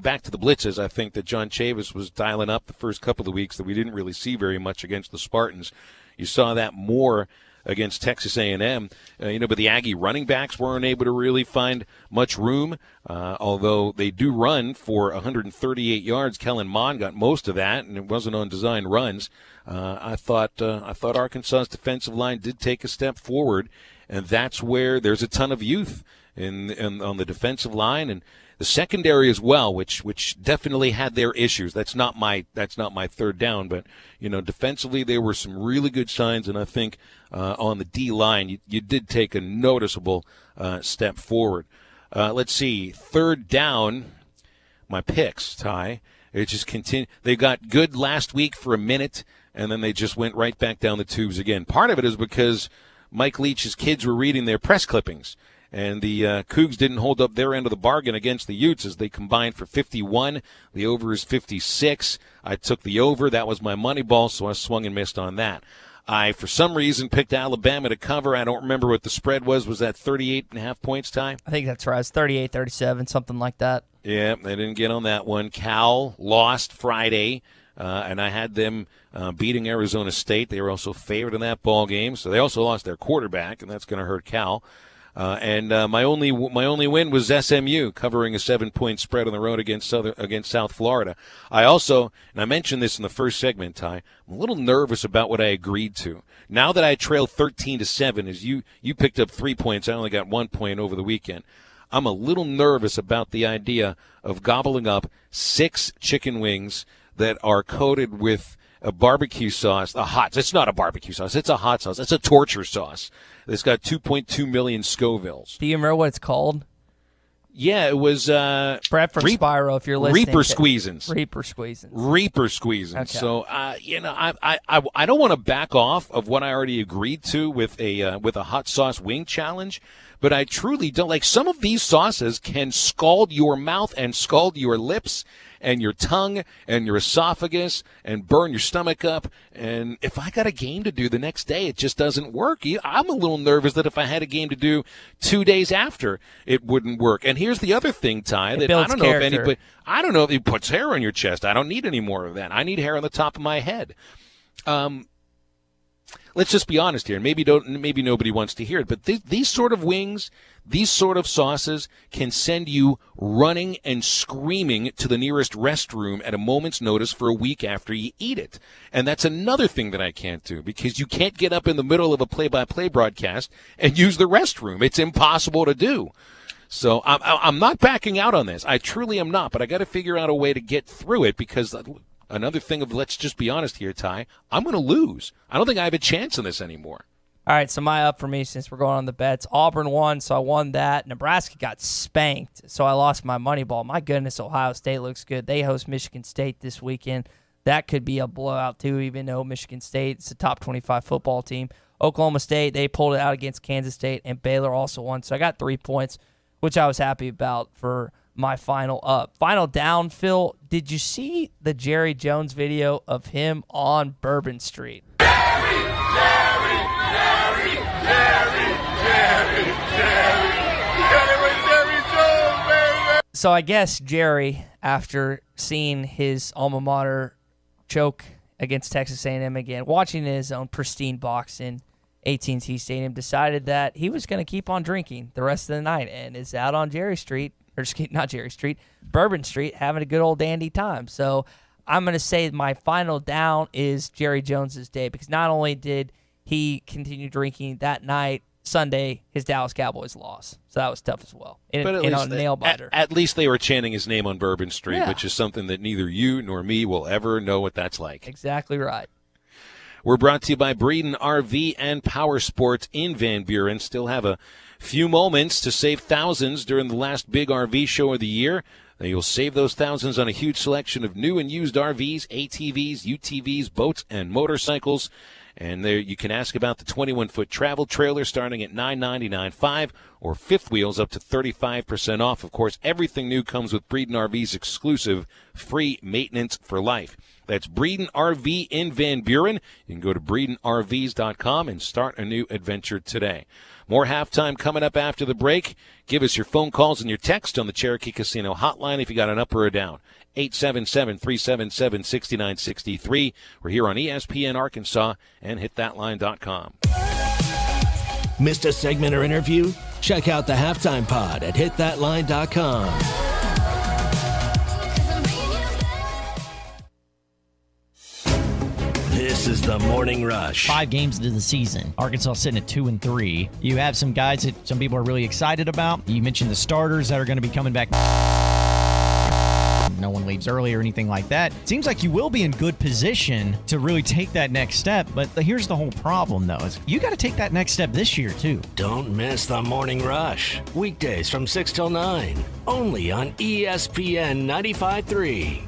back to the blitzes, I think, that John Chavis was dialing up the first couple of weeks that we didn't really see very much against the Spartans. You saw that more against Texas A&M. But the Aggie running backs weren't able to really find much room, although they do run for 138 yards. Kellen Mond got most of that, and it wasn't on design runs. I thought Arkansas's defensive line did take a step forward, and that's where there's a ton of youth on the defensive line and the secondary as well, which definitely had their issues. That's not my third down, but defensively there were some really good signs, and I think on the D line you did take a noticeable step forward. Let's see, third down, my picks, Ty. It just continued. They got good last week for a minute, and then they just went right back down the tubes again. Part of it is because Mike Leach's kids were reading their press clippings, and the Cougs didn't hold up their end of the bargain against the Utes as they combined for 51. The over is 56. I took the over. That was my money ball, so I swung and missed on that. I, for some reason, picked Alabama to cover. I don't remember what the spread was. Was that 38.5 points, Ty? I think that's right. It's 38, 37, something like that. Yeah, they didn't get on that one. Cal lost Friday, and I had them beating Arizona State. They were also favored in that ball game, so they also lost their quarterback, and that's going to hurt Cal. And my only win was SMU covering a 7-point spread on the road against South Florida. I also, and I mentioned this in the first segment, Ty, I'm a little nervous about what I agreed to. Now that I trail 13-7, as you picked up 3 points, I only got 1 point over the weekend. I'm a little nervous about the idea of gobbling up 6 chicken wings that are coated with a barbecue sauce, it's not a barbecue sauce, it's a hot sauce. It's a torture sauce. It's got 2.2 million Scovilles. Do you remember what it's called? Yeah, it was Brett from Spyro, if you're listening. Reaper Squeezins. Reaper Squeezins. Reaper Squeezins. Okay. So, I don't want to back off of what I already agreed to with a hot sauce wing challenge, but I truly don't. Like, some of these sauces can scald your mouth and scald your lips and your tongue and your esophagus and burn your stomach up. And if I got a game to do the next day, it just doesn't work. I'm a little nervous that if I had a game to do 2 days after, it wouldn't work. And here's the other thing, Ty, that I don't know if it puts hair on your chest. I don't need any more of that. I need hair on the top of my head. Let's just be honest here. Maybe nobody wants to hear it, but these sort of wings, these sort of sauces can send you running and screaming to the nearest restroom at a moment's notice for a week after you eat it. And that's another thing that I can't do, because you can't get up in the middle of a play-by-play broadcast and use the restroom. It's impossible to do. So I'm not backing out on this. I truly am not, but I got to figure out a way to get through it, because another thing of, let's just be honest here, Ty, I'm going to lose. I don't think I have a chance in this anymore. All right, so my up for me, since we're going on the bets, Auburn won, so I won that. Nebraska got spanked, so I lost my money ball. My goodness, Ohio State looks good. They host Michigan State this weekend. That could be a blowout, too, even though Michigan State is a top 25 football team. Oklahoma State, they pulled it out against Kansas State, and Baylor also won. So I got 3 points, which I was happy about for my final up. Final down, Phil, did you see the Jerry Jones video of him on Bourbon Street? So I guess Jerry, after seeing his alma mater choke against Texas A&M again, watching in his own pristine box in AT&T Stadium, decided that he was going to keep on drinking the rest of the night and is out on Bourbon Street, having a good old dandy time. So I'm going to say my final down is Jerry Jones's day, because not only did he continue drinking that night, Sunday, his Dallas Cowboys lost. So that was tough as well. But at least they were chanting his name on Bourbon Street, which is something that neither you nor me will ever know what that's like. Exactly right. We're brought to you by Breeden RV and Power Sports in Van Buren. Still have a few moments to save thousands during the last big RV show of the year. Now you'll save those thousands on a huge selection of new and used RVs, ATVs, UTVs, boats, and motorcycles. And there you can ask about the 21-foot travel trailer starting at $999.5 or fifth wheels up to 35% off. Of course, everything new comes with Breeden RV's exclusive free maintenance for life. That's Breeden RV in Van Buren. You can go to BreedenRVs.com and start a new adventure today. More halftime coming up after the break. Give us your phone calls and your text on the Cherokee Casino hotline if you got an up or a down. 877-377-6963. We're here on ESPN Arkansas and hitthatline.com. Missed a segment or interview? Check out the Halftime Pod at hitthatline.com. This is the Morning Rush. 5 games into the season. Arkansas sitting at 2-3. You have some guys that some people are really excited about. You mentioned the starters that are going to be coming back. No one leaves early or anything like that. Seems like you will be in good position to really take that next step. But here's the whole problem, though, is you got to take that next step this year, too. Don't miss the Morning Rush. Weekdays from 6 till 9. Only on ESPN 95.3.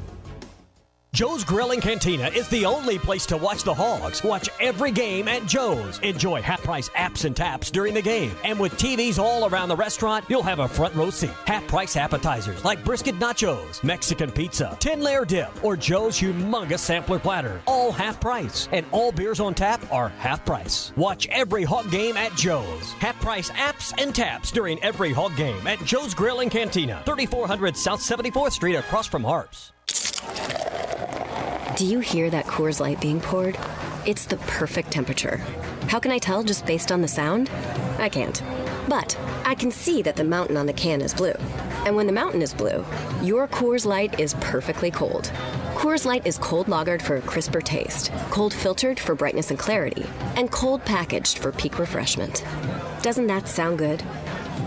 Joe's Grill and Cantina is the only place to watch the Hogs. Watch every game at Joe's. Enjoy half-price apps and taps during the game. And with TVs all around the restaurant, you'll have a front row seat. Half-price appetizers like brisket nachos, Mexican pizza, 10-layer dip, or Joe's humongous sampler platter. All half-price. And all beers on tap are half-price. Watch every Hog game at Joe's. Half-price apps and taps during every Hog game at Joe's Grill and Cantina. 3400 South 74th Street across from Harps. Do you hear that Coors Light being poured? It's the perfect temperature. How can I tell just based on the sound? I can't. But I can see that the mountain on the can is blue. And when the mountain is blue, your Coors Light is perfectly cold. Coors Light is cold lagered for a crisper taste, cold filtered for brightness and clarity, and cold packaged for peak refreshment. Doesn't that sound good?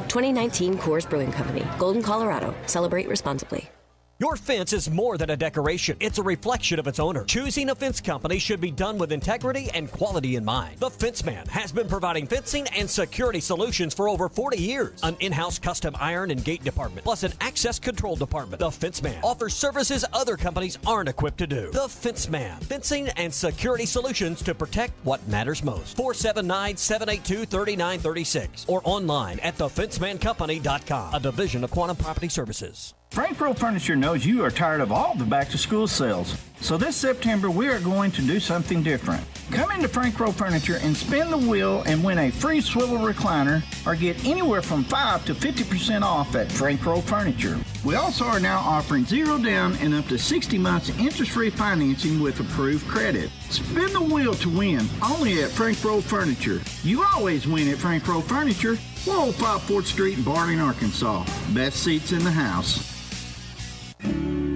2019 Coors Brewing Company, Golden, Colorado. Celebrate responsibly. Your fence is more than a decoration. It's a reflection of its owner. Choosing a fence company should be done with integrity and quality in mind. The Fence Man has been providing fencing and security solutions for over 40 years. An in-house custom iron and gate department, plus an access control department. The Fence Man offers services other companies aren't equipped to do. The Fence Man, fencing and security solutions to protect what matters most. 479-782-3936 or online at thefencemancompany.com, a division of Quantum Property Services. Frank Rowe Furniture knows you are tired of all the back-to-school sales. So this September, we are going to do something different. Come into Frank Rowe Furniture and spin the wheel and win a free swivel recliner or get anywhere from 5 to 50% off at Frank Rowe Furniture. We also are now offering 0 down and up to 60 months interest-free financing with approved credit. Spin the wheel to win only at Frank Rowe Furniture. You always win at Frank Rowe Furniture, 405 4th Street in Barling, Arkansas. Best seats in the house.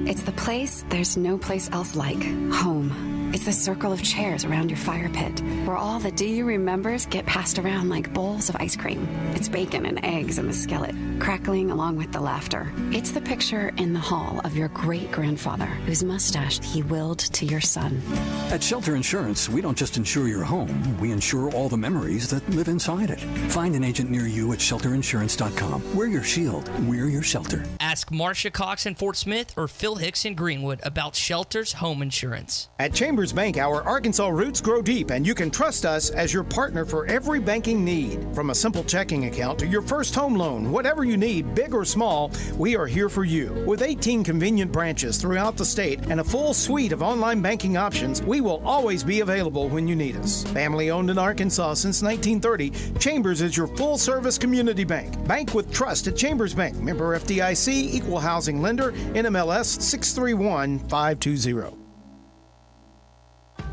It's the place there's no place else like. Home. It's the circle of chairs around your fire pit, where all the do you remembers get passed around like bowls of ice cream. It's bacon and eggs in the skillet, crackling along with the laughter. It's the picture in the hall of your great-grandfather, whose mustache he willed to your son. At Shelter Insurance, we don't just insure your home, we insure all the memories that live inside it. Find an agent near you at shelterinsurance.com. We're your shield. We're your shelter. Ask Marcia Cox in Fort Smith or Phil Hicks in Greenwood about Shelter's home insurance. At Chambers Bank, our Arkansas roots grow deep, and you can trust us as your partner for every banking need. From a simple checking account to your first home loan, whatever you need, big or small, we are here for you. With 18 convenient branches throughout the state and a full suite of online banking options, we will always be available when you need us. Family owned in Arkansas since 1930, Chambers is your full-service community bank. Bank with trust at Chambers Bank. Member FDIC, equal housing lender, NMLS 631520.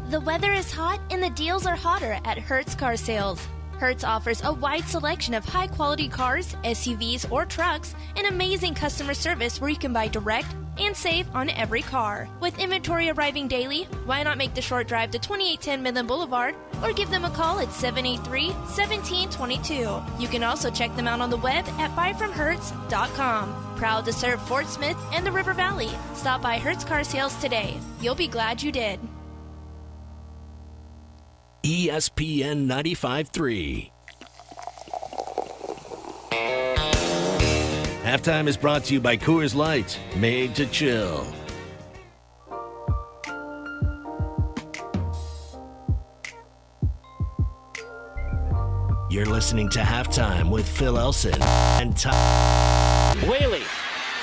The weather is hot and the deals are hotter at Hertz Car Sales. Hertz offers a wide selection of high-quality cars, SUVs, or trucks, and amazing customer service where you can buy direct and save on every car. With inventory arriving daily, why not make the short drive to 2810 Midland Boulevard or give them a call at 783-1722. You can also check them out on the web at buyfromhertz.com. Proud to serve Fort Smith and the River Valley. Stop by Hertz Car Sales today. You'll be glad you did. ESPN 95.3. Halftime is brought to you by Coors Light, made to chill. You're listening to Halftime with Phil Elson and Tom Whaley.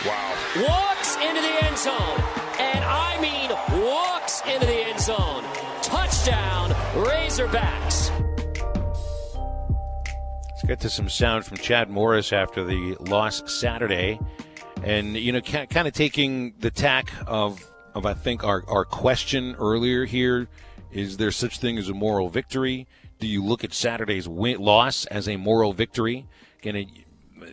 Wow. Walks into the end zone. And I mean walks into the end zone. Touchdown, Razorbacks. Let's get to some sound from Chad Morris after the loss Saturday. And, you know, kind of taking the tack of I think, our question earlier here. Is there such thing as a moral victory? do you look at Saturday's loss as a moral victory? Again,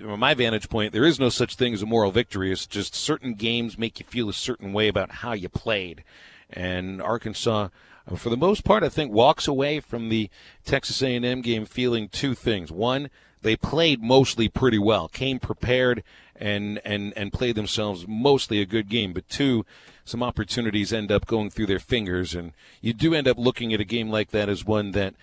from my vantage point, there is no such thing as a moral victory. It's just certain games make you feel a certain way about how you played. And Arkansas, for the most part, I think, walks away from the Texas A&M game feeling two things. One, they played mostly pretty well, came prepared, and played themselves mostly a good game. But two, some opportunities end up going through their fingers, and you do end up looking at a game like that as one that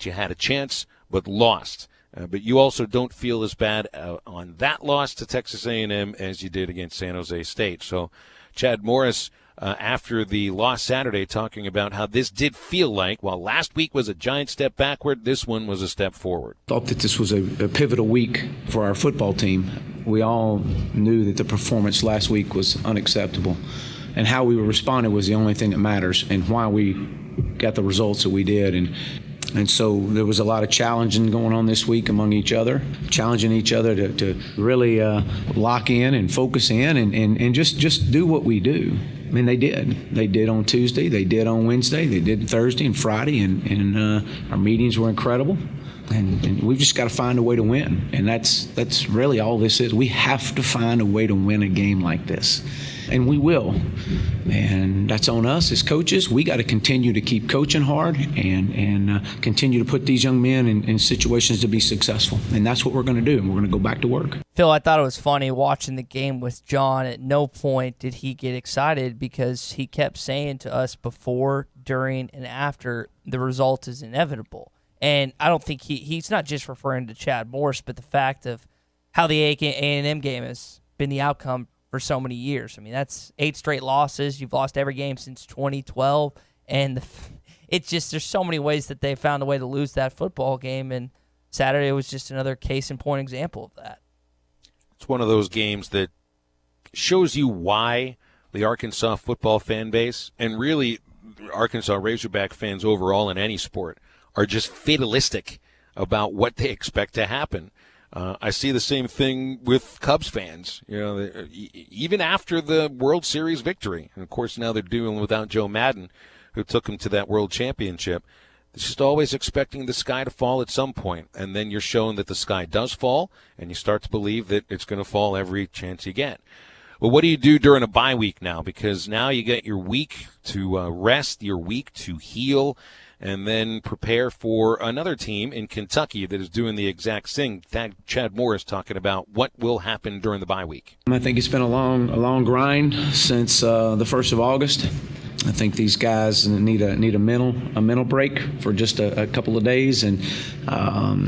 you had a chance but lost. But you also don't feel as bad on that loss to Texas A&M as you did against San Jose State. So Chad Morris, after the loss Saturday, talking about how this did feel like, while last week was a giant step backward, this one was a step forward. Thought that this was a pivotal week for our football team. We all knew that the performance last week was unacceptable, and how we were responding was the only thing that matters, and why we got the results that we did. And so there was a lot of challenging going on this week among each other, challenging each other to really lock in and focus in and just do what we do. I mean, they did. They did on Tuesday. They did on Wednesday. They did Thursday and Friday. And our meetings were incredible. And we've just got to find a way to win. And that's really all this is. We have to find a way to win a game like this. And we will. And that's on us as coaches. We got to continue to keep coaching hard and continue to put these young men in situations to be successful. And that's what we're going to do. And we're going to go back to work. Phil, I thought it was funny watching the game with John. At no point did he get excited because he kept saying to us before, during, and after, the result is inevitable. And I don't think he's not just referring to Chad Morris, but the fact of how the A&M game has been the outcome for so many years. I mean, that's 8 straight losses. You've lost every game since 2012. And it's just, there's so many ways that they found a way to lose that football game. And Saturday was just another case in point example of that. It's one of those games that shows you why the Arkansas football fan base, and really Arkansas Razorback fans overall in any sport, are just fatalistic about what they expect to happen. I see the same thing with Cubs fans. You know, even after the World Series victory, and of course now they're dealing without Joe Madden, who took them to that World Championship. It's just always expecting the sky to fall at some point, and then you're shown that the sky does fall, and you start to believe that it's going to fall every chance you get. Well, what do you do during a bye week now? Because now you get your week to rest, your week to heal, and then prepare for another team in Kentucky that is doing the exact thing. Chad Morris talking about what will happen during the bye week. I think it's been a long grind since the 1st of August. I think these guys need a mental break for just a couple of days and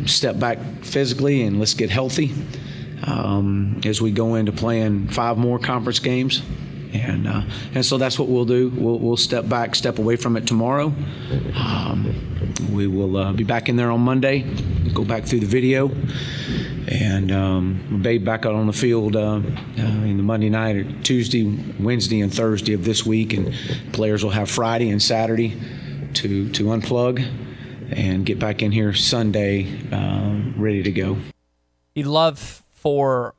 step back physically and let's get healthy as we go into playing 5 more conference games. And so that's what we'll do. We'll step away from it tomorrow. We will be back in there on Monday, go back through the video, and we'll be back out on the field in the Monday night, or Tuesday, Wednesday, and Thursday of this week. And players will have Friday and Saturday to unplug and get back in here Sunday ready to go. You'd love for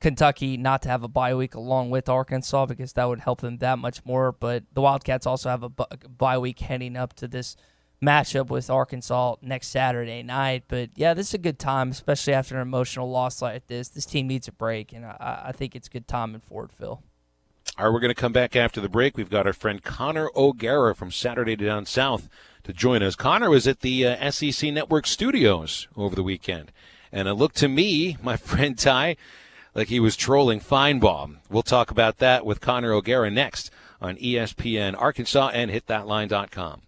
Kentucky not to have a bye week along with Arkansas because that would help them that much more. But the Wildcats also have a bye week heading up to this matchup with Arkansas next Saturday night. But, yeah, this is a good time, especially after an emotional loss like this. This team needs a break, and I think it's good timing for it, Phil. All right, we're going to come back after the break. We've got our friend Connor O'Gara from Saturday Down South to join us. Connor was at the SEC Network studios over the weekend. And it looked to me, my friend Ty, like he was trolling Feinbaum. We'll talk about that with Connor O'Gara next on ESPN Arkansas and HitThatLine.com.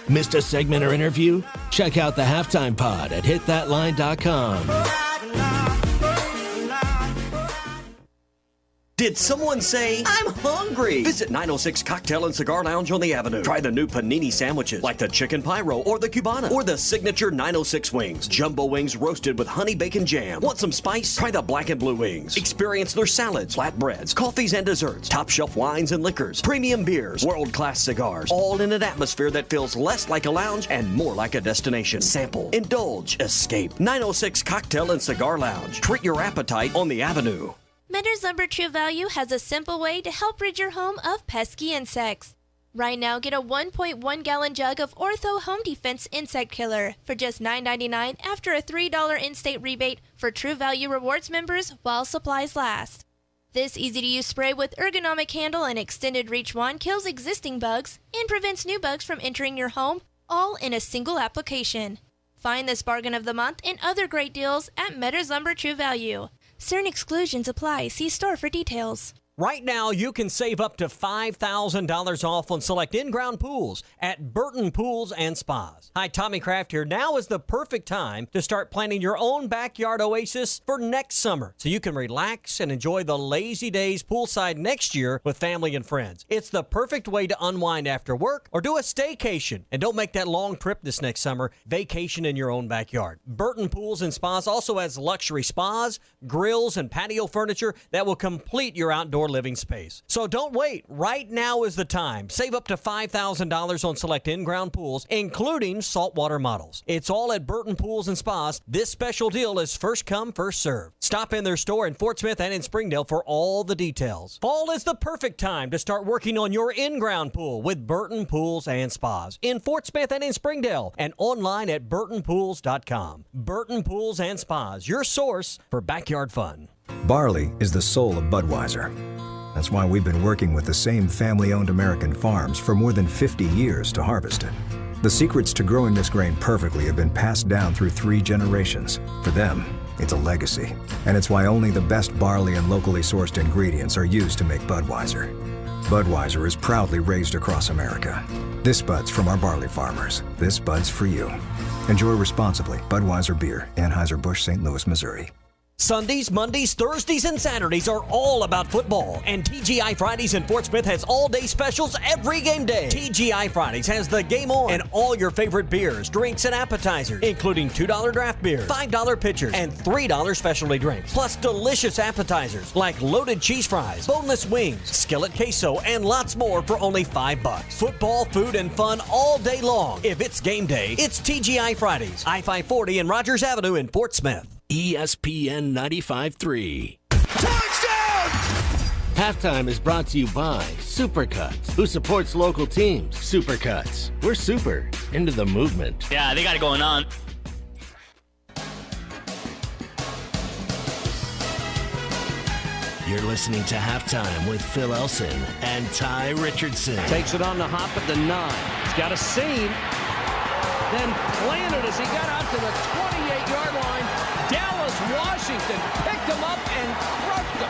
Missed a segment or interview? Check out the Halftime Pod at HitThatLine.com. Did someone say, I'm hungry? Visit 906 Cocktail and Cigar Lounge on the Avenue. Try the new panini sandwiches like the Chicken Pyro or the Cubana or the signature 906 wings. Jumbo wings roasted with honey bacon jam. Want some spice? Try the black and blue wings. Experience their salads, flatbreads, coffees and desserts, top shelf wines and liquors, premium beers, world-class cigars, all in an atmosphere that feels less like a lounge and more like a destination. Sample, indulge, escape. 906 Cocktail and Cigar Lounge. Treat your appetite on the Avenue. Mentor's Lumber True Value has a simple way to help rid your home of pesky insects. Right now, get a 1.1-gallon jug of Ortho Home Defense Insect Killer for just $9.99 after a $3 in-state rebate for True Value Rewards members while supplies last. This easy-to-use spray with ergonomic handle and extended reach wand kills existing bugs and prevents new bugs from entering your home, all in a single application. Find this bargain of the month and other great deals at Metters Lumber True Value. Certain exclusions apply. See store for details. Right now, you can save up to $5,000 off on select in-ground pools at Burton Pools and Spas. Hi, Tommy Kraft here. Now is the perfect time to start planning your own backyard oasis for next summer, so you can relax and enjoy the lazy days poolside next year with family and friends. It's the perfect way to unwind after work or do a staycation. And don't make that long trip this next summer. Vacation in your own backyard. Burton Pools and Spas also has luxury spas, grills, and patio furniture that will complete your outdoor living space. So don't wait. Right now is the time. Save up to $5,000 on select in-ground pools, including saltwater models. It's all at Burton Pools and Spas. This special deal is first come, first served. Stop in their store in Fort Smith and in Springdale for all the details. Fall is the perfect time to start working on your in-ground pool with Burton Pools and Spas in Fort Smith and in Springdale, and online at burtonpools.com. Burton Pools and Spas, your source for backyard fun. Barley is the soul of Budweiser. That's why we've been working with the same family-owned American farms for more than 50 years to harvest it. The secrets to growing this grain perfectly have been passed down through 3 generations. For them, it's a legacy. And it's why only the best barley and locally sourced ingredients are used to make Budweiser. Budweiser is proudly raised across America. This Bud's from our barley farmers. This Bud's for you. Enjoy responsibly. Budweiser Beer, Anheuser-Busch, St. Louis, Missouri. Sundays, Mondays, Thursdays, and Saturdays are all about football. And TGI Fridays in Fort Smith has all-day specials every game day. TGI Fridays has the game on and all your favorite beers, drinks, and appetizers, including $2 draft beers, $5 pitchers, and $3 specialty drinks. Plus delicious appetizers like loaded cheese fries, boneless wings, skillet queso, and lots more for only $5. Football, food, and fun all day long. If it's game day, it's TGI Fridays, I-540 and Rogers Avenue in Fort Smith. ESPN 95.3. Touchdown! Halftime is brought to you by Supercuts, who supports local teams. Supercuts. We're super into the movement. Yeah, they got it going on. You're listening to Halftime with Phil Elson and Ty Richardson. Takes it on the hop at the 9. He's got a seam. Then planted as he got out to the 28-yard line. Dallas Washington picked him up and crushed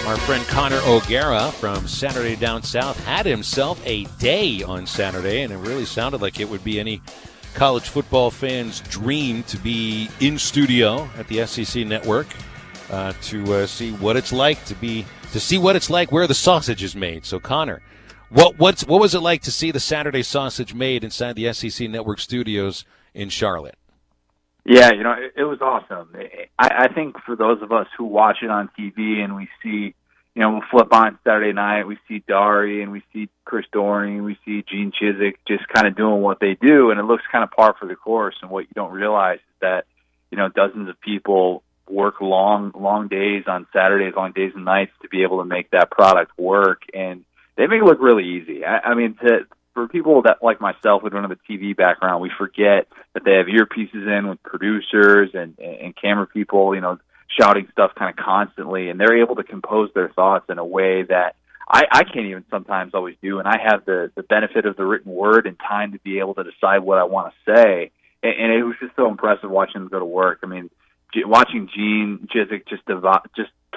him. Our friend Connor O'Gara from Saturday Down South had himself a day on Saturday, and it really sounded like it would be any college football fan's dream to be in studio at the SEC Network to see what it's like where the sausage is made. So, Connor, what was it like to see the Saturday sausage made inside the SEC Network studios in Charlotte? Yeah, it was awesome. I think for those of us who watch it on TV and we see, we'll flip on Saturday night, we see Dari and we see Chris Doering, we see Gene Chizik just kind of doing what they do, and it looks kind of par for the course. And what you don't realize is that, dozens of people work long days on Saturdays, long days and nights to be able to make that product work, and they make it look really easy. I mean, for people that like myself who don't have a TV background, we forget that they have earpieces in with producers and camera people, shouting stuff kind of constantly, and they're able to compose their thoughts in a way that I can't even sometimes always do, and I have the benefit of the written word and time to be able to decide what I want to say, and it was just so impressive watching them go to work. I mean, watching Gene Chizik just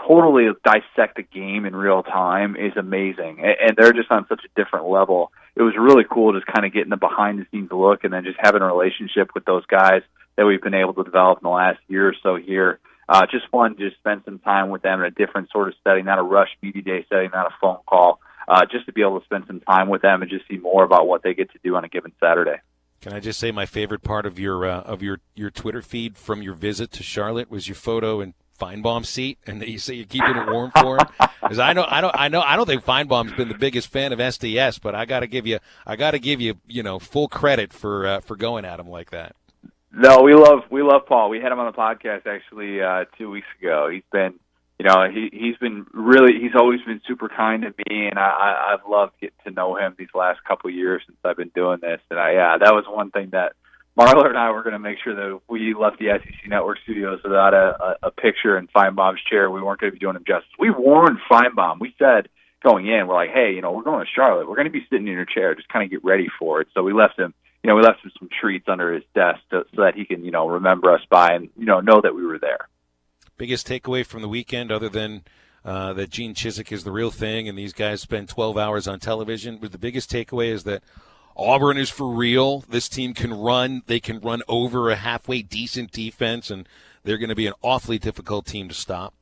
totally dissect a game in real time is amazing, and they're just on such a different level. It was really cool just kind of getting the behind-the-scenes look and then just having a relationship with those guys that we've been able to develop in the last year or so here. Just fun to just spend some time with them in a different sort of setting, not a rush media day setting, not a phone call, just to be able to spend some time with them and just see more about what they get to do on a given Saturday. Can I just say my favorite part of your Twitter feed from your visit to Charlotte was your photo in Feinbaum's seat, and you say you're keeping it warm for him? Because I don't think Feinbaum's been the biggest fan of SDS, but I got to give you full credit for going at him like that. No, we love Paul. We had him on the podcast actually 2 weeks ago. He's been he's always been super kind to me, and I've loved getting to know him these last couple of years since I've been doing this. And that was one thing that Marla and I were going to make sure that if we left the SEC Network studios without a picture in Feinbaum's chair, we weren't going to be doing him justice. We warned Feinbaum. We said going in, we're like, hey, we're going to Charlotte. We're going to be sitting in your chair. Just kind of get ready for it. So we left him, some treats under his desk so that he can, remember us by and, know that we were there. Biggest takeaway from the weekend, other than that Gene Chizik is the real thing and these guys spend 12 hours on television, but the biggest takeaway is that Auburn is for real. This team can run. They can run over a halfway decent defense, and they're going to be an awfully difficult team to stop.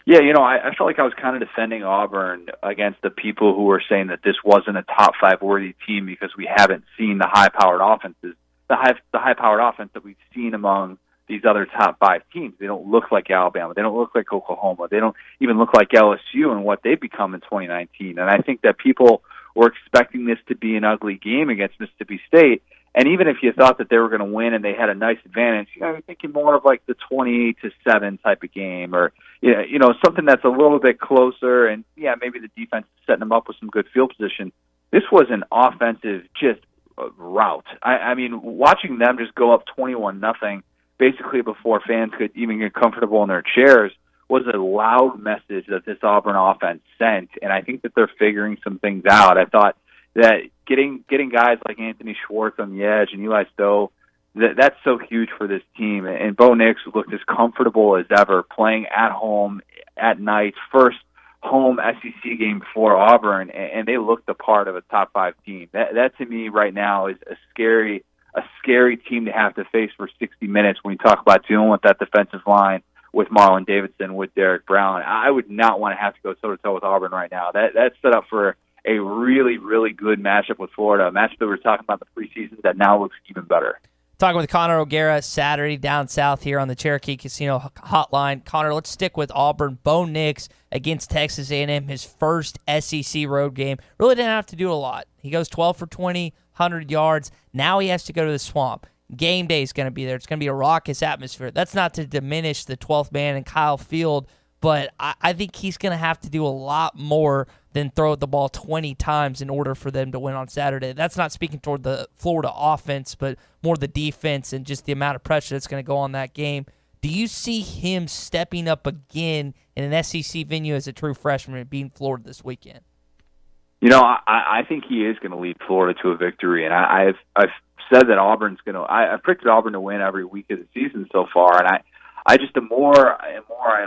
Yeah, I felt like I was kind of defending Auburn against the people who were saying that this wasn't a top 5 worthy team because we haven't seen the high-powered offenses, the high-powered offense that we've seen among these other top 5 teams. They don't look like Alabama. They don't look like Oklahoma. They don't even look like LSU and what they've become in 2019. And I think that people were expecting this to be an ugly game against Mississippi State. And even if you thought that they were going to win and they had a nice advantage, you're thinking more of like the 28-7 type of game, or something that's a little bit closer. And maybe the defense is setting them up with some good field position. This was an offensive just rout. I mean, watching them just go up 21-0, basically before fans could even get comfortable in their chairs, was a loud message that this Auburn offense sent, and I think that they're figuring some things out. I thought that getting guys like Anthony Schwartz on the edge and Eli Stowe, that's so huge for this team. And Bo Nix looked as comfortable as ever playing at home at night, first home SEC game for Auburn, and they looked the part of a top 5 team. That to me right now is a scary team to have to face for 60 minutes when you talk about dealing with that defensive line with Marlon Davidson, with Derek Brown. I would not want to have to go toe-to-toe with Auburn right now. That's set up for a really, really good matchup with Florida, a matchup that we were talking about in the preseason that now looks even better. Talking with Connor O'Gara Saturday down south here on the Cherokee Casino Hotline. Connor, let's stick with Auburn. Bo Nix against Texas A&M, his first SEC road game. Really didn't have to do a lot. He goes 12 for 20, 100 yards. Now he has to go to the Swamp. Game day is going to be there. It's going to be a raucous atmosphere. That's not to diminish the 12th man and Kyle Field, but I think he's going to have to do a lot more than throw the ball 20 times in order for them to win on Saturday. That's not speaking toward the Florida offense, but more the defense and just the amount of pressure that's going to go on that game. Do you see him stepping up again in an SEC venue as a true freshman and beating Florida this weekend? I think he is going to lead Florida to a victory, and I've said that Auburn's going to. I've predicted Auburn to win every week of the season so far, and I just the more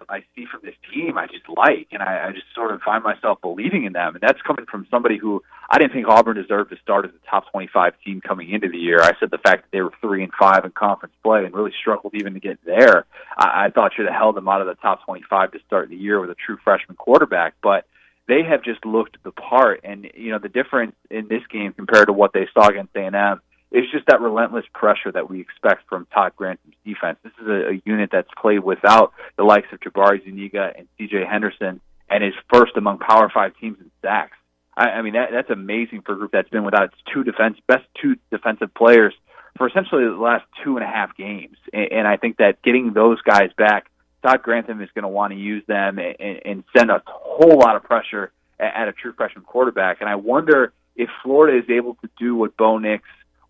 I see from this team, I just like, and I just sort of find myself believing in them, and that's coming from somebody who I didn't think Auburn deserved to start as a top 25 team coming into the year. I said the fact that they were 3-5 in conference play and really struggled even to get there, I thought should have held them out of the top 25 to start the year with a true freshman quarterback, but they have just looked the part, and the difference in this game compared to what they saw against A&M is just that relentless pressure that we expect from Todd Grantham's defense. This is a unit that's played without the likes of Jabari Zuniga and C.J. Henderson, and is first among Power 5 teams in sacks. I mean, that's amazing for a group that's been without its best two defensive players for essentially the last 2.5 games. And I think that getting those guys back, Todd Grantham is going to want to use them and send a whole lot of pressure at a true freshman quarterback. And I wonder if Florida is able to do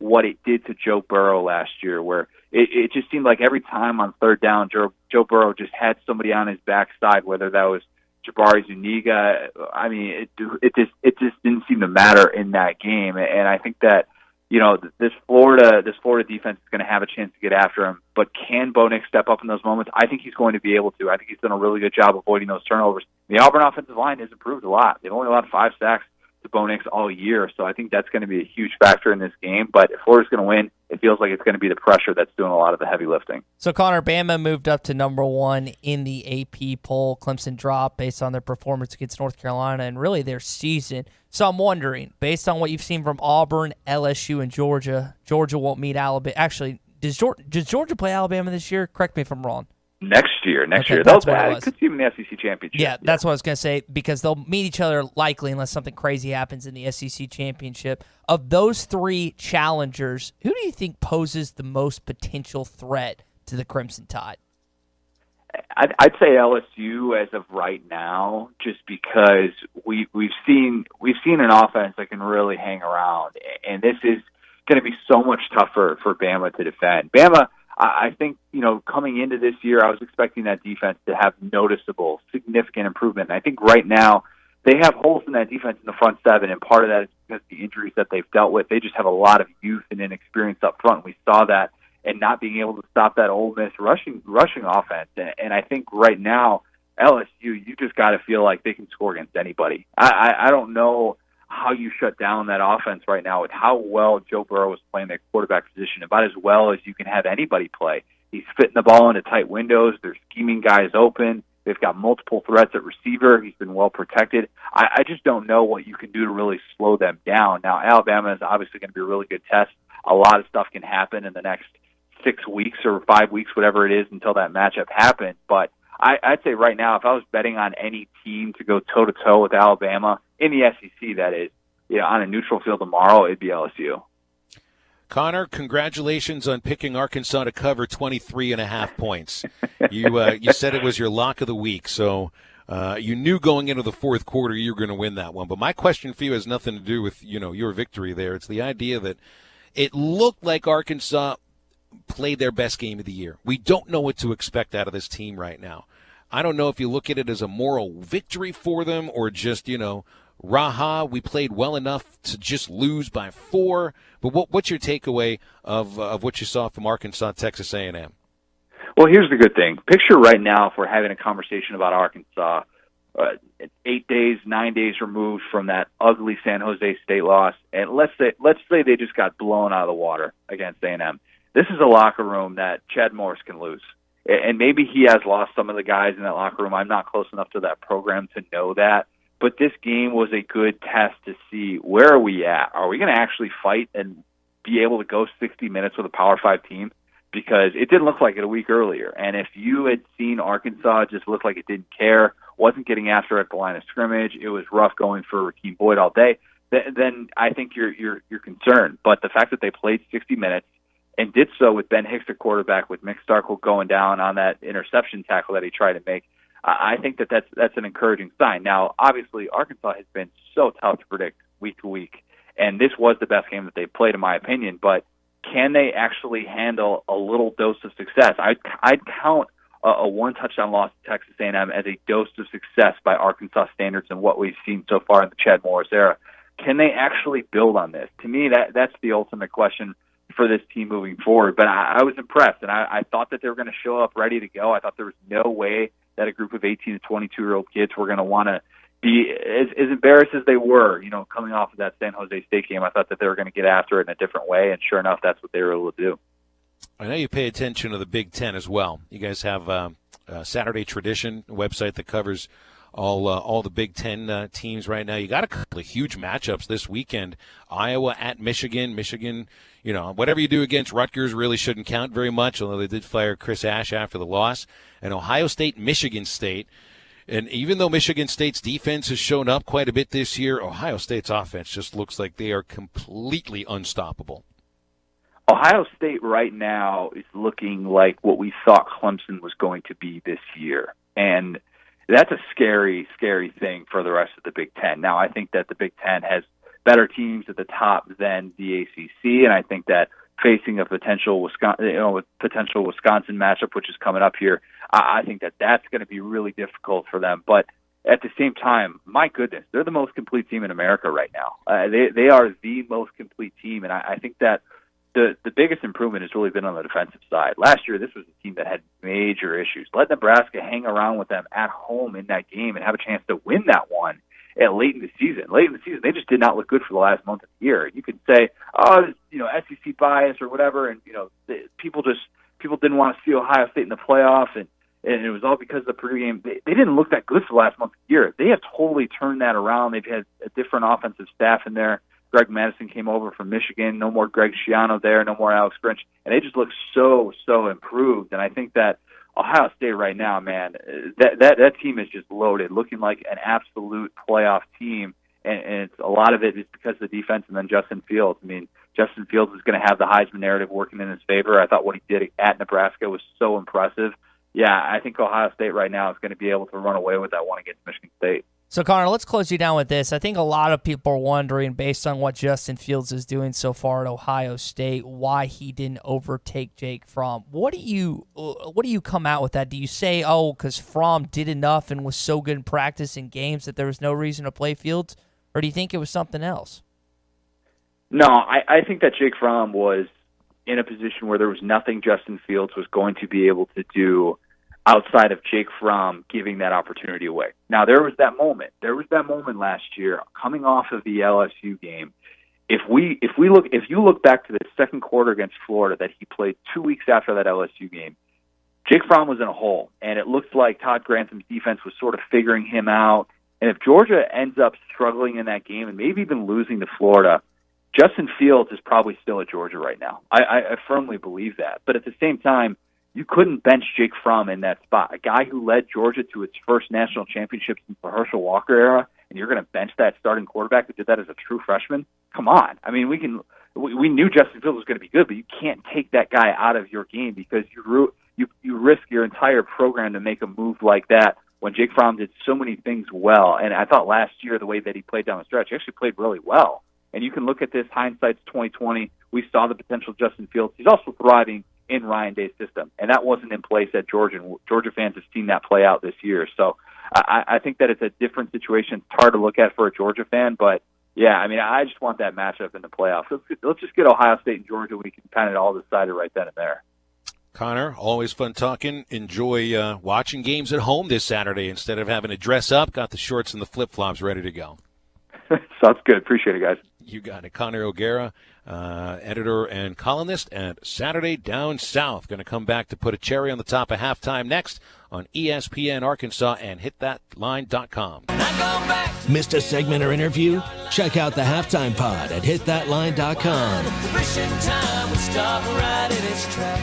what it did to Joe Burrow last year, where it just seemed like every time on third down, Joe Burrow just had somebody on his backside, whether that was Jabari Zuniga. I mean, it just didn't seem to matter in that game. And I think that, this Florida defense is going to have a chance to get after him. But can Bo Nix step up in those moments? I think he's going to be able to. I think he's done a really good job avoiding those turnovers. The Auburn offensive line has improved a lot. They've only allowed 5 sacks to Bo Nix all year, so I think that's going to be a huge factor in this game. But if Florida's going to win, it feels like it's going to be the pressure that's doing a lot of the heavy lifting. So, Connor, Bama moved up to number 1 in the AP poll. Clemson dropped based on their performance against North Carolina and really their season. So I'm wondering, based on what you've seen from Auburn, LSU, and Georgia won't meet Alabama. Actually, does Georgia play Alabama this year? Correct me if I'm wrong. Next year. That's what it was. Could see them in the SEC championship. Yeah, that's what I was going to say, because they'll meet each other likely unless something crazy happens in the SEC championship. Of those 3 challengers, who do you think poses the most potential threat to the Crimson Tide? I'd say LSU as of right now, just because we've seen an offense that can really hang around, and this is going to be so much tougher for Bama to defend. Bama, I think, coming into this year, I was expecting that defense to have noticeable, significant improvement. And I think right now they have holes in that defense in the front seven, and part of that is because of the injuries that they've dealt with. They just have a lot of youth and inexperience up front. We saw that, and not being able to stop that Ole Miss rushing offense. And I think right now, LSU, you just got to feel like they can score against anybody. I don't know how you shut down that offense right now with how well Joe Burrow is playing that quarterback position, about as well as you can have anybody play. He's fitting the ball into tight windows. They're scheming guys open. They've got multiple threats at receiver. He's been well protected. I just don't know what you can do to really slow them down. Now, Alabama is obviously going to be a really good test. A lot of stuff can happen in the next 6 weeks or 5 weeks, whatever it is, until that matchup happens. But I'd say right now, if I was betting on any team to go toe-to-toe with Alabama, in the SEC, that is, on a neutral field tomorrow, it'd be LSU. Connor, congratulations on picking Arkansas to cover 23.5 points. You said it was your lock of the week, so you knew going into the fourth quarter you were going to win that one. But my question for you has nothing to do with your victory there. It's the idea that it looked like Arkansas played their best game of the year. We don't know what to expect out of this team right now. I don't know if you look at it as a moral victory for them or just, raha, we played well enough to just lose by 4. But what's your takeaway of what you saw from Arkansas, Texas A&M? Well, here's the good thing. Picture right now, if we're having a conversation about Arkansas, 8 days, 9 days removed from that ugly San Jose State loss, and let's say they just got blown out of the water against A&M. This is a locker room that Chad Morris can lose. And maybe he has lost some of the guys in that locker room. I'm not close enough to that program to know that. But this game was a good test to see, where are we at? Are we going to actually fight and be able to go 60 minutes with a Power 5 team? Because it didn't look like it a week earlier. And if you had seen Arkansas just look like it didn't care, wasn't getting after at the line of scrimmage, it was rough going for Rakeem Boyd all day, then I think you're concerned. But the fact that they played 60 minutes and did so with Ben Hicks at quarterback, with Mick Starkle going down on that interception tackle that he tried to make, I think that's an encouraging sign. Now, obviously, Arkansas has been so tough to predict week to week, and this was the best game that they played, in my opinion. But can they actually handle a little dose of success? I'd count a one-touchdown loss to Texas A&M as a dose of success by Arkansas standards and what we've seen so far in the Chad Morris era. Can they actually build on this? To me, that's the ultimate question for this team moving forward. But I was impressed, and I thought that they were going to show up ready to go. I thought there was no way that a group of 18 to 22-year-old kids were going to want to be as embarrassed as they were, coming off of that San Jose State game. I thought that they were going to get after it in a different way, and sure enough, that's what they were able to do. I know you pay attention to the Big Ten as well. You guys have a Saturday Tradition, a website that covers all the Big Ten teams right now. You got a couple of huge matchups this weekend. Iowa at Michigan. Michigan, whatever you do against Rutgers really shouldn't count very much, although they did fire Chris Ash after the loss. And Ohio State, Michigan State. And even though Michigan State's defense has shown up quite a bit this year, Ohio State's offense just looks like they are completely unstoppable. Ohio State right now is looking like what we thought Clemson was going to be this year. And that's a scary, scary thing for the rest of the Big Ten. Now, I think that the Big Ten has better teams at the top than the ACC, and I think that facing a potential Wisconsin matchup, which is coming up here, I think that that's going to be really difficult for them. But at the same time, my goodness, they're the most complete team in America right now. They are the most complete team, and I think that the biggest improvement has really been on the defensive side. Last year, this was a team that had major issues. Let Nebraska hang around with them at home in that game and have a chance to win that one late in the season. Late in the season, they just did not look good for the last month of the year. You could say, SEC bias or whatever, and people didn't want to see Ohio State in the playoffs, and it was all because of the Purdue game. They didn't look that good for the last month of the year. They have totally turned that around. They've had a different offensive staff in there. Greg Madison came over from Michigan. No more Greg Schiano there. No more Alex Grinch. And they just look so improved. And I think that Ohio State right now, man, that team is just loaded, looking like an absolute playoff team. And it's a lot of it is because of the defense and then Justin Fields. I mean, Justin Fields is going to have the Heisman narrative working in his favor. I thought what he did at Nebraska was so impressive. yeah, I think Ohio State right now is going to be able to run away with that one against Michigan State. So, Connor, let's close you down with this. I think a lot of people are wondering, based on what Justin Fields is doing so far at Ohio State, why he didn't overtake Jake Fromm. What do you come out with that? Do you say, oh, because Fromm did enough and was so good in practice and games that there was no reason to play Fields? Or do you think it was something else? No, I think that Jake Fromm was in a position where there was nothing Justin Fields was going to be able to do outside of Jake Fromm giving that opportunity away. Now, there was that moment last year coming off of the LSU game. If you look back to the second quarter against Florida that he played 2 weeks after that LSU game, Jake Fromm was in a hole, and it looks like Todd Grantham's defense was sort of figuring him out. And if Georgia ends up struggling in that game and maybe even losing to Florida, Justin Fields is probably still at Georgia right now. I firmly believe that. But at the same time, you couldn't bench Jake Fromm in that spot. A guy who led Georgia to its first national championship since the Herschel Walker era, and you're going to bench that starting quarterback who did that as a true freshman? Come on. I mean, we knew Justin Fields was going to be good, but you can't take that guy out of your game because you risk your entire program to make a move like that when Jake Fromm did so many things well. And I thought last year the way that he played down the stretch, he actually played really well. And you can look at this, hindsight's 2020. We saw the potential of Justin Fields. He's also thriving in Ryan Day's system, and that wasn't in place at Georgia. And Georgia fans have seen that play out this year. So I think that it's a different situation. It's hard to look at for a Georgia fan, but yeah, I mean, I just want that matchup in the playoffs. Let's just get Ohio State and Georgia. We can kind of all decide it right then and there. Connor, always fun talking. Enjoy watching games at home this Saturday instead of having to dress up. Got the shorts and the flip-flops ready to go. Sounds good. Appreciate it, guys. You got it. Connor O'Gara, editor and columnist at Saturday Down South. Going to come back to put a cherry on the top of halftime next on ESPN Arkansas and hitthatline.com. Missed a segment or interview? Check out the halftime pod at hitthatline.com. Time would stop right in its tracks.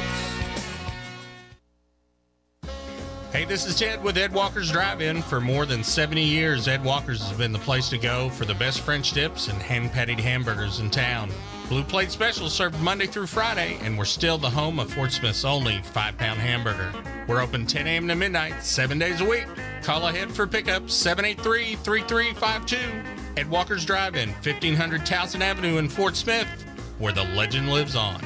Hey, this is Ted with Ed Walker's Drive-In. For more than 70 years, Ed Walker's has been the place to go for the best French dips and hand-patted hamburgers in town. Blue Plate Specials served Monday through Friday, and we're still the home of Fort Smith's only 5-pound hamburger. We're open 10 a.m. to midnight, 7 days a week. Call ahead for pickup, 783-3352. Ed Walker's Drive-In, 1500 Towson Avenue in Fort Smith, where the legend lives on.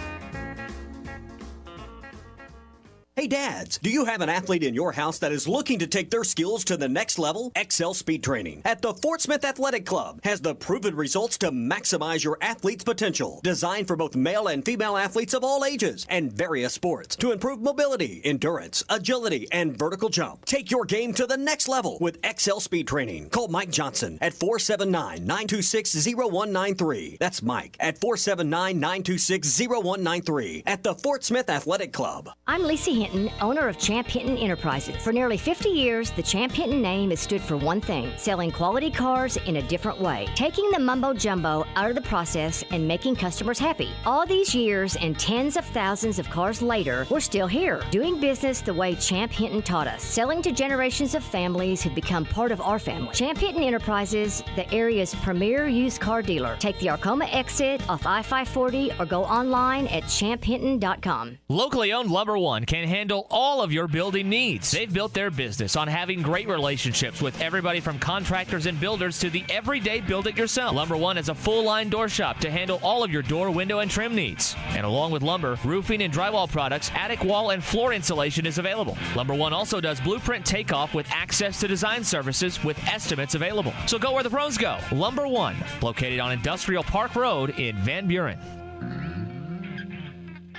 Hey dads, do you have an athlete in your house that is looking to take their skills to the next level? Excel Speed Training at the Fort Smith Athletic Club has the proven results to maximize your athlete's potential. Designed for both male and female athletes of all ages and various sports to improve mobility, endurance, agility, and vertical jump. Take your game to the next level with Excel Speed Training. Call Mike Johnson at 479-926-0193. That's Mike at 479-926-0193 at the Fort Smith Athletic Club. I'm Lisa Hinton, owner of Champ Hinton Enterprises. For nearly 50 years, the Champ Hinton name has stood for one thing: selling quality cars in a different way, taking the mumbo jumbo out of the process and making customers happy. All these years and tens of thousands of cars later, we're still here, doing business the way Champ Hinton taught us, selling to generations of families who've become part of our family. Champ Hinton Enterprises, the area's premier used car dealer. Take the Arcoma exit off I-540 or go online at champhinton.com. Locally owned Lumber One can handle all of your building needs. They've built their business on having great relationships with everybody from contractors and builders to the everyday build-it-yourself. Lumber One is a full-line door shop to handle all of your door, window, and trim needs. And along with lumber, roofing and drywall products, attic wall and floor insulation is available. Lumber One also does blueprint takeoff with access to design services with estimates available. So go where the pros go. Lumber One, located on Industrial Park Road in Van Buren.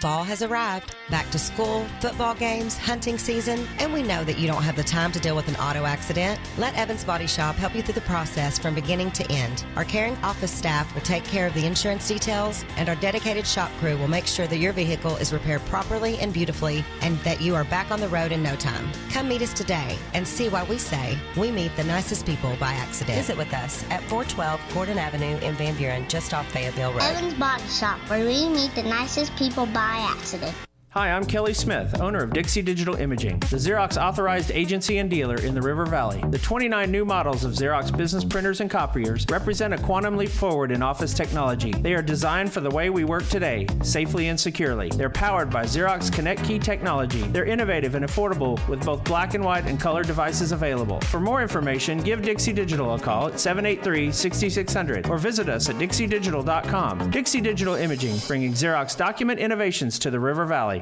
Fall has arrived. Back to school, football games, hunting season, and we know that you don't have the time to deal with an auto accident. Let Evans Body Shop help you through the process from beginning to end. Our caring office staff will take care of the insurance details, and our dedicated shop crew will make sure that your vehicle is repaired properly and beautifully, and that you are back on the road in no time. Come meet us today and see why we say we meet the nicest people by accident. Visit with us at 412 Gordon Avenue in Van Buren, just off Fayetteville Road. Evans Body Shop, where we meet the nicest people by accident. Hi, I'm Kelly Smith, owner of Dixie Digital Imaging, the Xerox authorized agency and dealer in the River Valley. The 29 new models of Xerox business printers and copiers represent a quantum leap forward in office technology. They are designed for the way we work today, safely and securely. They're powered by Xerox Connect Key technology. They're innovative and affordable with both black and white and color devices available. For more information, give Dixie Digital a call at 783-6600 or visit us at dixiedigital.com. Dixie Digital Imaging, bringing Xerox document innovations to the River Valley.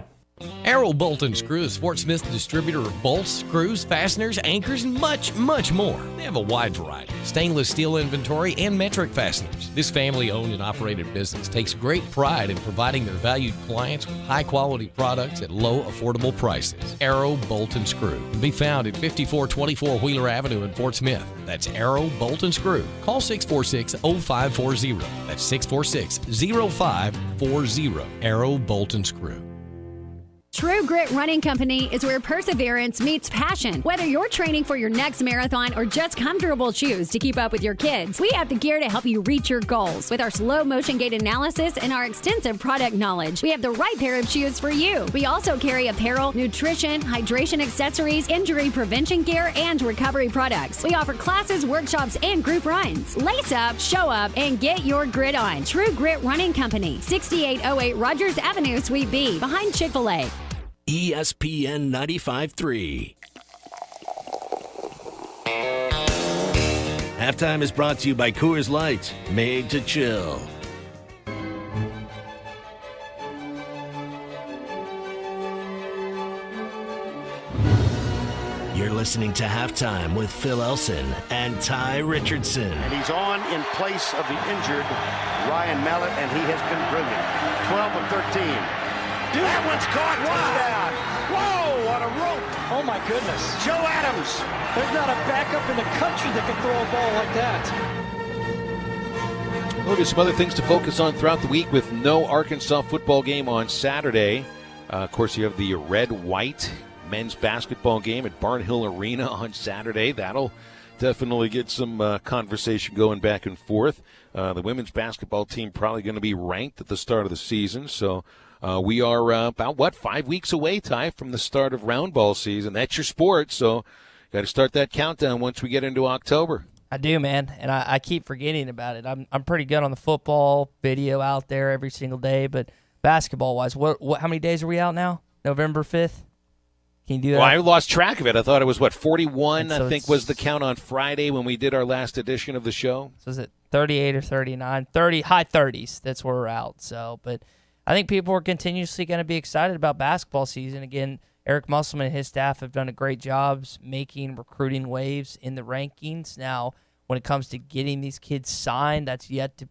Arrow Bolt and Screw is Fort Smith's distributor of bolts, screws, fasteners, anchors, and much, much more. They have a wide variety of stainless steel inventory and metric fasteners. This family-owned and operated business takes great pride in providing their valued clients with high-quality products at low, affordable prices. Arrow Bolt and Screw can be found at 5424 Wheeler Avenue in Fort Smith. That's Arrow Bolt and Screw. Call 646-0540. That's 646-0540. Arrow Bolt and Screw. True Grit Running Company is where perseverance meets passion. Whether you're training for your next marathon or just comfortable shoes to keep up with your kids, we have the gear to help you reach your goals. With our slow motion gait analysis and our extensive product knowledge, we have the right pair of shoes for you. We also carry apparel, nutrition, hydration accessories, injury prevention gear, and recovery products. We offer classes, workshops, and group runs. Lace up, show up, and get your grit on. True Grit Running Company, 6808 Rogers Avenue, Suite B, behind Chick-fil-A. ESPN 95.3. Halftime is brought to you by Coors Light, made to chill. You're listening to Halftime with Phil Elson and Ty Richardson. And he's on in place of the injured Ryan Mallett, and he has been brilliant. 12 of 13. That one's caught. Touchdown. Whoa, what a rope. Oh, my goodness. Joe Adams. There's not a backup in the country that can throw a ball like that. Well, there's some other things to focus on throughout the week with no Arkansas football game on Saturday. Of course, you have the red-white men's basketball game at Barnhill Arena on Saturday. That'll definitely get some conversation going back and forth. The women's basketball team probably going to be ranked at the start of the season, so we are about, 5 weeks away, Ty, from the start of round ball season. That's your sport, so got to start that countdown once we get into October. I do, man, and I keep forgetting about it. I'm pretty good on the football video out there every single day, but basketball-wise, how many days are we out now? November 5th? Can you do that? Well, I lost track of it. I thought it was, 41, I think was the count on Friday when we did our last edition of the show. So is it 38 or 39? 30, high 30s. That's where we're out. So, but I think people are continuously going to be excited about basketball season. Again, Eric Musselman and his staff have done a great job making recruiting waves in the rankings. Now, when it comes to getting these kids signed, that's yet to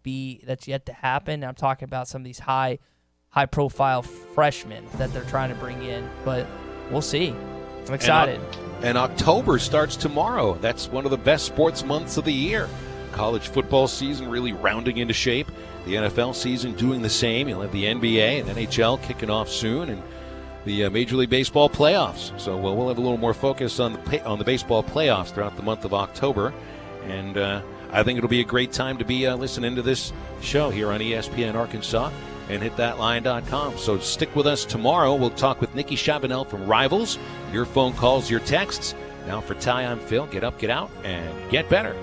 happen. I'm talking about some of these high-profile freshmen that they're trying to bring in, but we'll see. I'm excited. And October starts tomorrow. That's one of the best sports months of the year. College football season really rounding into shape. The NFL season doing the same. You'll have the NBA and NHL kicking off soon, and the Major League Baseball playoffs. So we'll have a little more focus on the baseball playoffs throughout the month of October. And I think it'll be a great time to be listening to this show here on ESPN Arkansas and hitthatline.com. So stick with us tomorrow. We'll talk with Nikki Chabanel from Rivals. Your phone calls, your texts. Now for Ty, I'm Phil. Get up, get out, and get better.